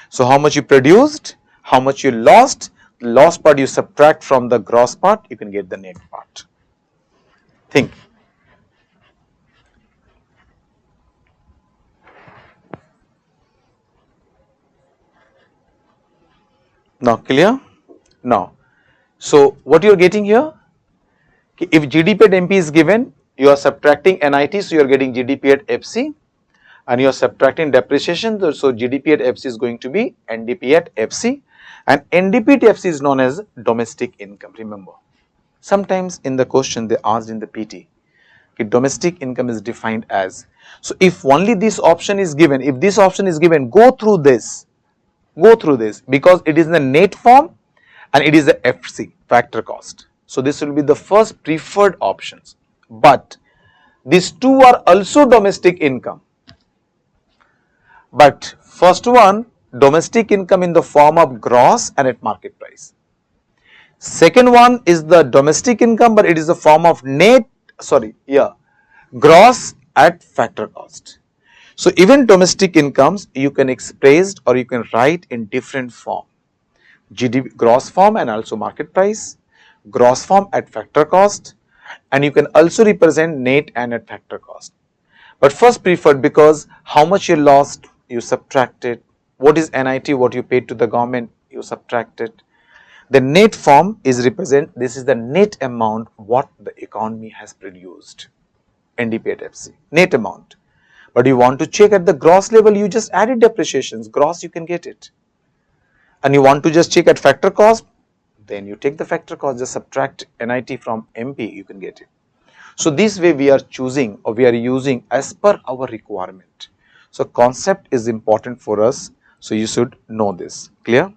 So how much you produced, how much you lost, the lost part you subtract from the gross part, you can get the net part. Think. Now clear? Now, so what you are getting here, if GDP at MP is given, You are subtracting NIT, so you are getting GDP at FC, and you are subtracting depreciation, so GDP at FC is going to be NDP at FC, and NDP at FC is known as domestic income. Remember, sometimes in the question they asked in the PT, domestic income is defined as. So if only this option is given, if this option is given, go through this because it is in the net form and it is the FC, factor cost. So this will be the first preferred options, but these two are also domestic income. But first one, domestic income in the form of gross and at market price. Second one is the domestic income, but it is a form of gross at factor cost. So even domestic incomes you can express or you can write in different form. GDP gross form and also market price, gross form at factor cost, and you can also represent net and at factor cost. But first preferred because how much you lost, you subtract it. What is NIT, what you paid to the government, you subtract it. The net form is represent, this is the net amount what the economy has produced, NDP at FC, net amount. But you want to check at the gross level, you just added depreciations, gross you can get it. And you want to just check at factor cost, then you take the factor cost, just subtract NIT from MP, you can get it. So this way we are choosing or we are using as per our requirement. So concept is important for us, so you should know this. Clear?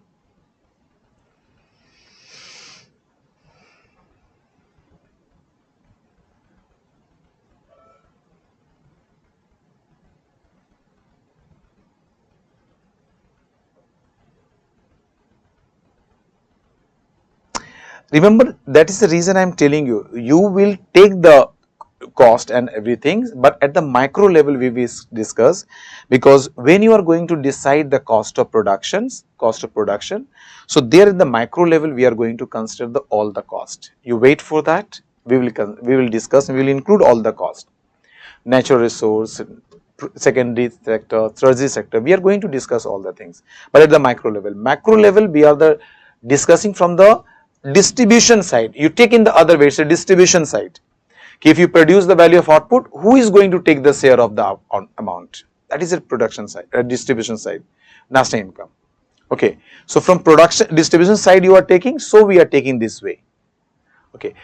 Remember, that is the reason I am telling you, you will take the cost and everything, but at the micro level we will discuss, because when you are going to decide the cost of production, so there in the micro level we are going to consider all the cost. You wait for that, we will discuss and we will include all the cost, natural resource, secondary sector, tertiary sector, we are going to discuss all the things. But at the macro level we are discussing from the distribution side. You take in the other way, it's a distribution side. If you produce the value of output, who is going to take the share of the amount? That is a production side, distribution side, national income. Okay, so from distribution side you are taking, so we are taking this way. Okay,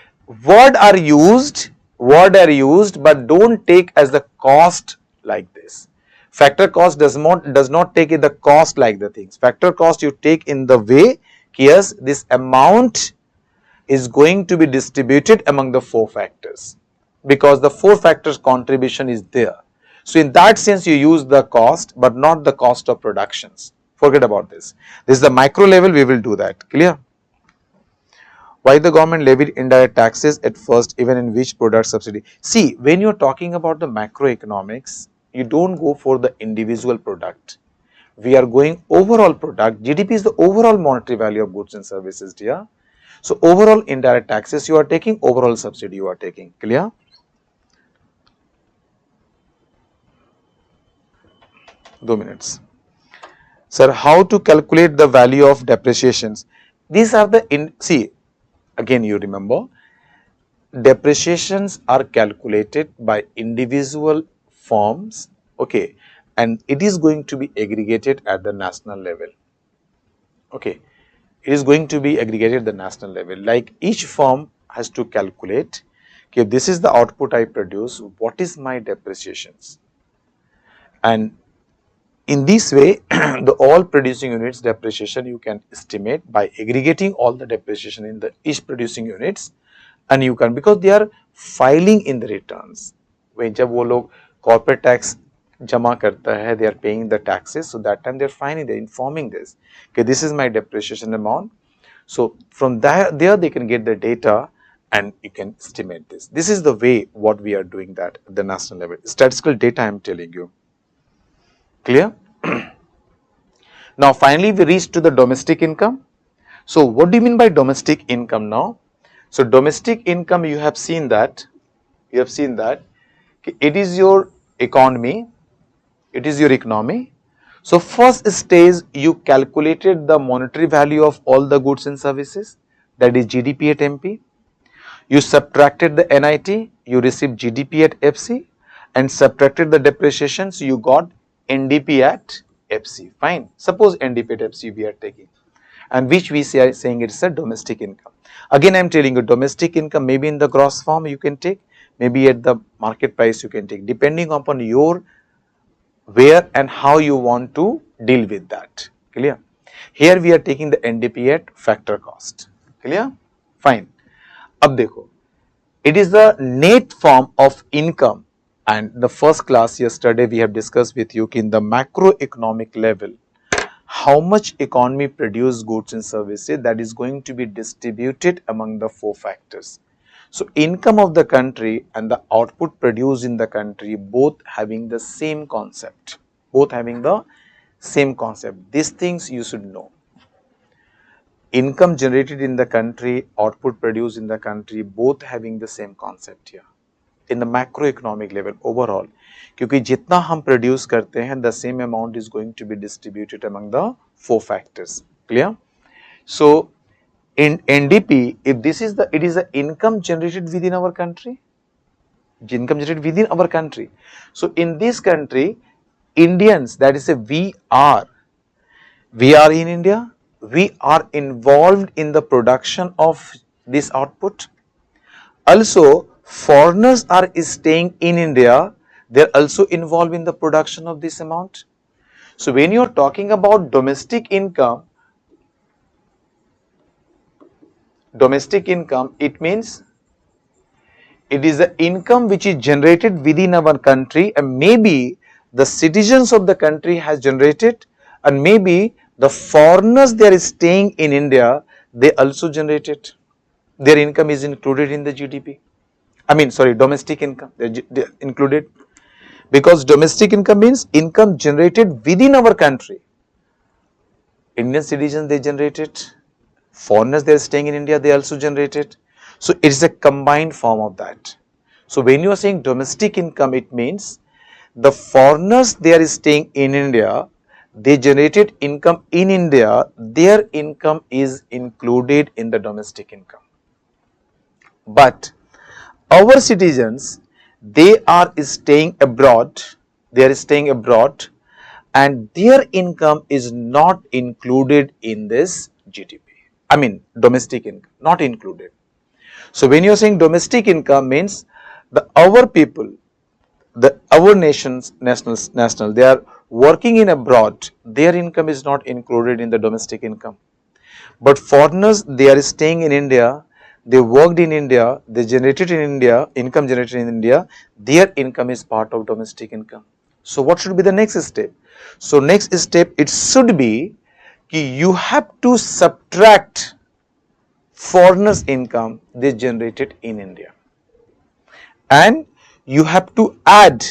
word are used, but don't take as the cost like this. Factor cost does not take in the cost like the things. Factor cost you take in the way, yes, this amount is going to be distributed among the 4 factors, because the 4 factors contribution is there. So in that sense you use the cost, but not the cost of productions. Forget about this. This is the micro level, we will do that. Clear? Why the government levied indirect taxes at first, even in which product subsidy? See, when you are talking about the macroeconomics, you don't go for the individual product. We are going overall product. GDP is the overall monetary value of goods and services, dear. So overall indirect taxes you are taking, overall subsidy you are taking. Clear? Two minutes. Sir, how to calculate the value of depreciations? These are the see, again you remember, depreciations are calculated by individual firms, okay, and it is going to be aggregated at the national level. Okay, it is going to be aggregated at the national level. Like each firm has to calculate, okay, this is the output I produce, what is my depreciations? And in this way, the all producing units depreciation you can estimate by aggregating all the depreciation in the each producing units, and you can, because they are filing in the returns. When जब वो लोग corporate tax जमा करता है, they are paying the taxes, so that time they are filing, they are informing this. Okay, this is my depreciation amount. So from there they can get the data and you can estimate this. This is the way what we are doing that at the national level. Statistical data I am telling you. Clear? Now finally we reach to the domestic income. So what do you mean by domestic income now? So domestic income, you have seen that it is your economy, So first stage you calculated the monetary value of all the goods and services, that is GDP at MP. You subtracted the NIT, you received GDP at FC and subtracted the depreciation, so you got NDP at FC. Fine. Suppose NDP at FC we are taking, and which we say saying it's a domestic income. Again, I am telling you, domestic income maybe in the gross form you can take, maybe at the market price you can take, depending upon your where and how you want to deal with that. Clear? Here we are taking the NDP at factor cost. Clear? Fine. Ab dekho, it is the net form of income, and the first class yesterday we have discussed with you in the macroeconomic level how much economy produce goods and services, that is going to be distributed among the four factors. So, income of the country and the output produced in the country both having the same concept, These things you should know. Income generated in the country, output produced in the country, both having the same concept here in the macroeconomic level overall. क्योंकि जितना हम produce करते हैं, the same amount is going to be distributed among the four factors. Clear? So, in NDP, if it is the income generated within our country, So, in this country, Indians, that is we are in India, we are involved in the production of this output. Also, foreigners are staying in India, they are also involved in the production of this amount. So, when you are talking about domestic income, it means it is the income which is generated within our country, and maybe the citizens of the country has generated, and maybe the foreigners they are staying in India, they also generated. Their income is included in the GDP. Domestic income, they included, because domestic income means income generated within our country. Indian citizens they generated, foreigners they are staying in India, they also generated. So, it is a combined form of that. So, when you are saying domestic income, it means the foreigners they are staying in India, they generated income in India, their income is included in the domestic income. But our citizens, they are staying abroad, and their income is not included in this GDP. Domestic income, not included. So, when you are saying domestic income means our people, our national, they are working in abroad, their income is not included in the domestic income. But foreigners, they are staying in India, they worked in India, they generated in India, income generated in India, their income is part of domestic income. So, what should be the next step? So, next step it should be you have to subtract foreigners' income they generated in India, and you have to add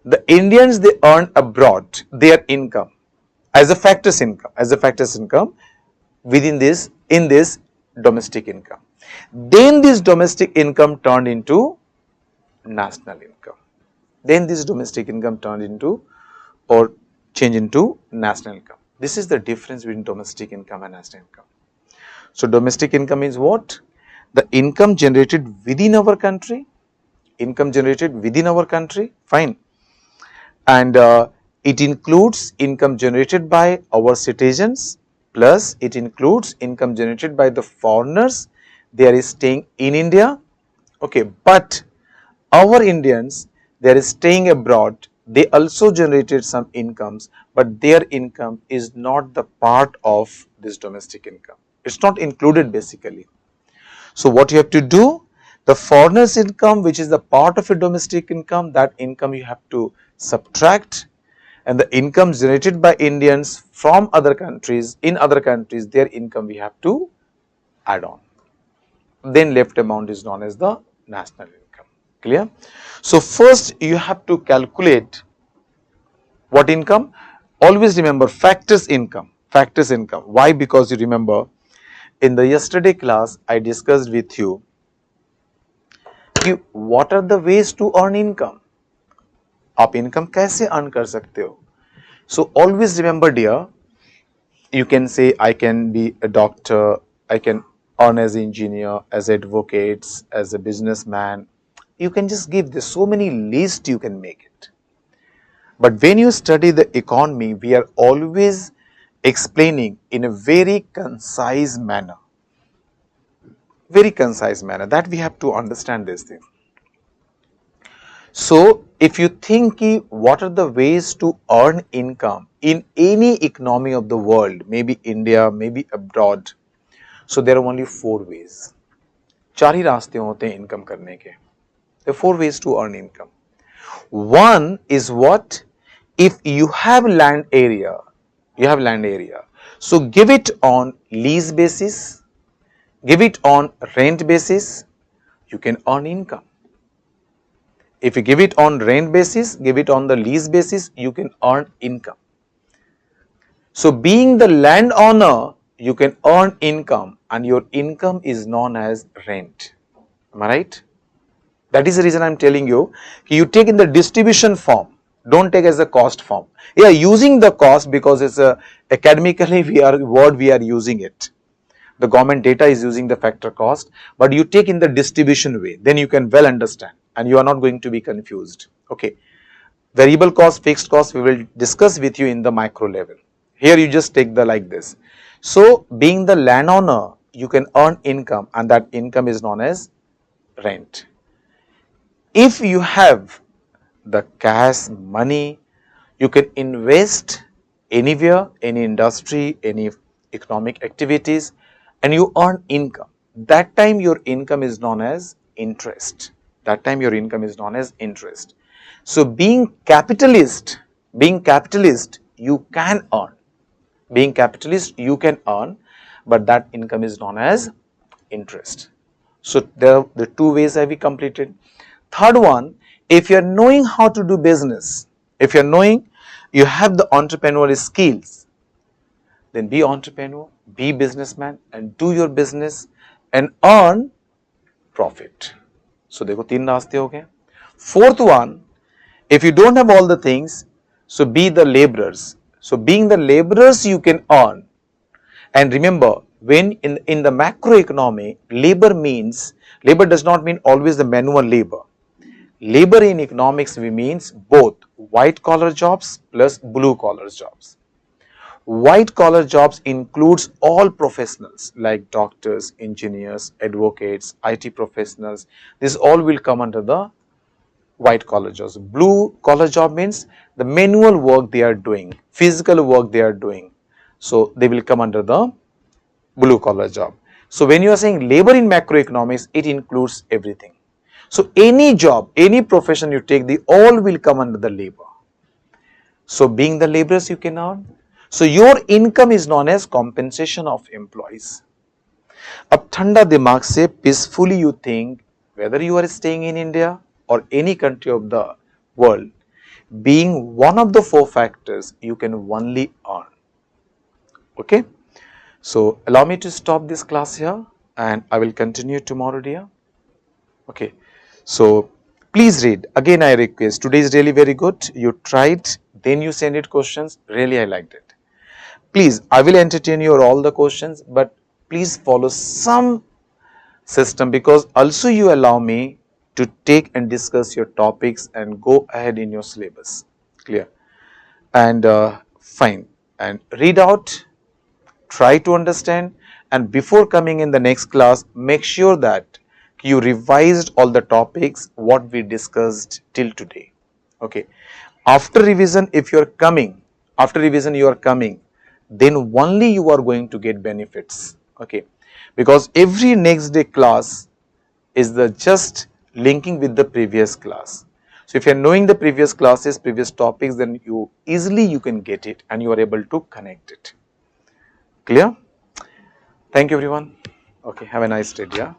the Indians they earn abroad, their income as a factors income within this, in this domestic income. Then this domestic income turned into national income. Then this domestic income turned into or change into national income. This is the difference between domestic income and national income. So, domestic income is what? The income generated within our country, fine, and it includes income generated by our citizens, plus it includes income generated by the foreigners, they are staying in India, okay, but our Indians, they are staying abroad, they also generated some incomes, but their income is not the part of this domestic income. It is not included basically. So, what you have to do? The foreigners' income, which is the part of a domestic income, that income you have to subtract, and the income generated by Indians from other countries, their income we have to add on. Then left amount is known as the national income. Clear? So, first you have to calculate what income? Always remember factors income. Why? Because you remember in the yesterday class I discussed with you what are the ways to earn income. आप income कैसे earn कर सकते हो? So, always remember dear, you can say I can be a doctor, I can earn as engineer, as advocates, as a businessman, you can just give this, so many lists you can make it. But when you study the economy, we are always explaining in a very concise manner. Very concise manner, that we have to understand this thing. So, if you think what are the ways to earn income in any economy of the world, maybe India, maybe abroad, so there are only 4 ways. 4 ही रास्ते होते हैं income करने के. There are 4 ways to earn income. One is what? If you have land area, so give it on lease basis, give it on rent basis, you can earn income. If you give it on rent basis, give it on the lease basis, you can earn income. So, being the landowner, you can earn income, and your income is known as rent. Am I right? That is the reason I am telling you, you take in the distribution form, don't take as a cost form. Yeah, using the cost because it's a academically we are using it. The government data is using the factor cost, but you take in the distribution way, then you can well understand and you are not going to be confused. Okay. Variable cost, fixed cost, we will discuss with you in the micro level. Here you just take the like this. So, being the landowner, you can earn income, and that income is known as rent. If you have the cash money, you can invest anywhere, any industry, any economic activities, and you earn income. That time your income is known as interest. That time your income is known as interest. So, being capitalist, you can earn. Being capitalist, you can earn, but that income is known as interest. So, there are the 2 ways have we completed. Third one, if you are knowing how to do business, if you are knowing you have the entrepreneurial skills, then be entrepreneur, be businessman and do your business and earn profit. So, देखो 3 रास्ते हो गए. Fourth one, if you don't have all the things, so be the laborers. So, being the laborers you can earn. And remember, when in the macro economy, labor does not mean always the manual labor. Labor in economics means both white collar jobs plus blue collar jobs. White collar jobs includes all professionals like doctors, engineers, advocates, IT professionals. This all will come under the white collar jobs. Blue collar job means the manual work they are doing, physical work they are doing. So, they will come under the blue collar job. So, when you are saying labor in macroeconomics, it includes everything. So, any job, any profession you take, they all will come under the labor. So, being the laborers you can earn. So, your income is known as compensation of employees. अब ठंडा दिमाग से peacefully you think whether you are staying in India or any country of the world, being one of the 4 factors you can only earn. Okay. So, allow me to stop this class here and I will continue tomorrow, dear. Okay. So, please read. Again I request, today is really very good. You tried, then you send it questions. Really I liked it. Please, I will entertain you all the questions, but please follow some system because also you allow me to take and discuss your topics and go ahead in your syllabus. Clear? And fine. And read out, try to understand, and before coming in the next class, make sure that you revised all the topics what we discussed till today. Okay. After revision, if you are coming, then only you are going to get benefits. Okay. Because every next day class is the just linking with the previous class. So, if you are knowing the previous classes, previous topics, then you can get it and you are able to connect it. Clear? Thank you everyone. Okay, have a nice day, yeah.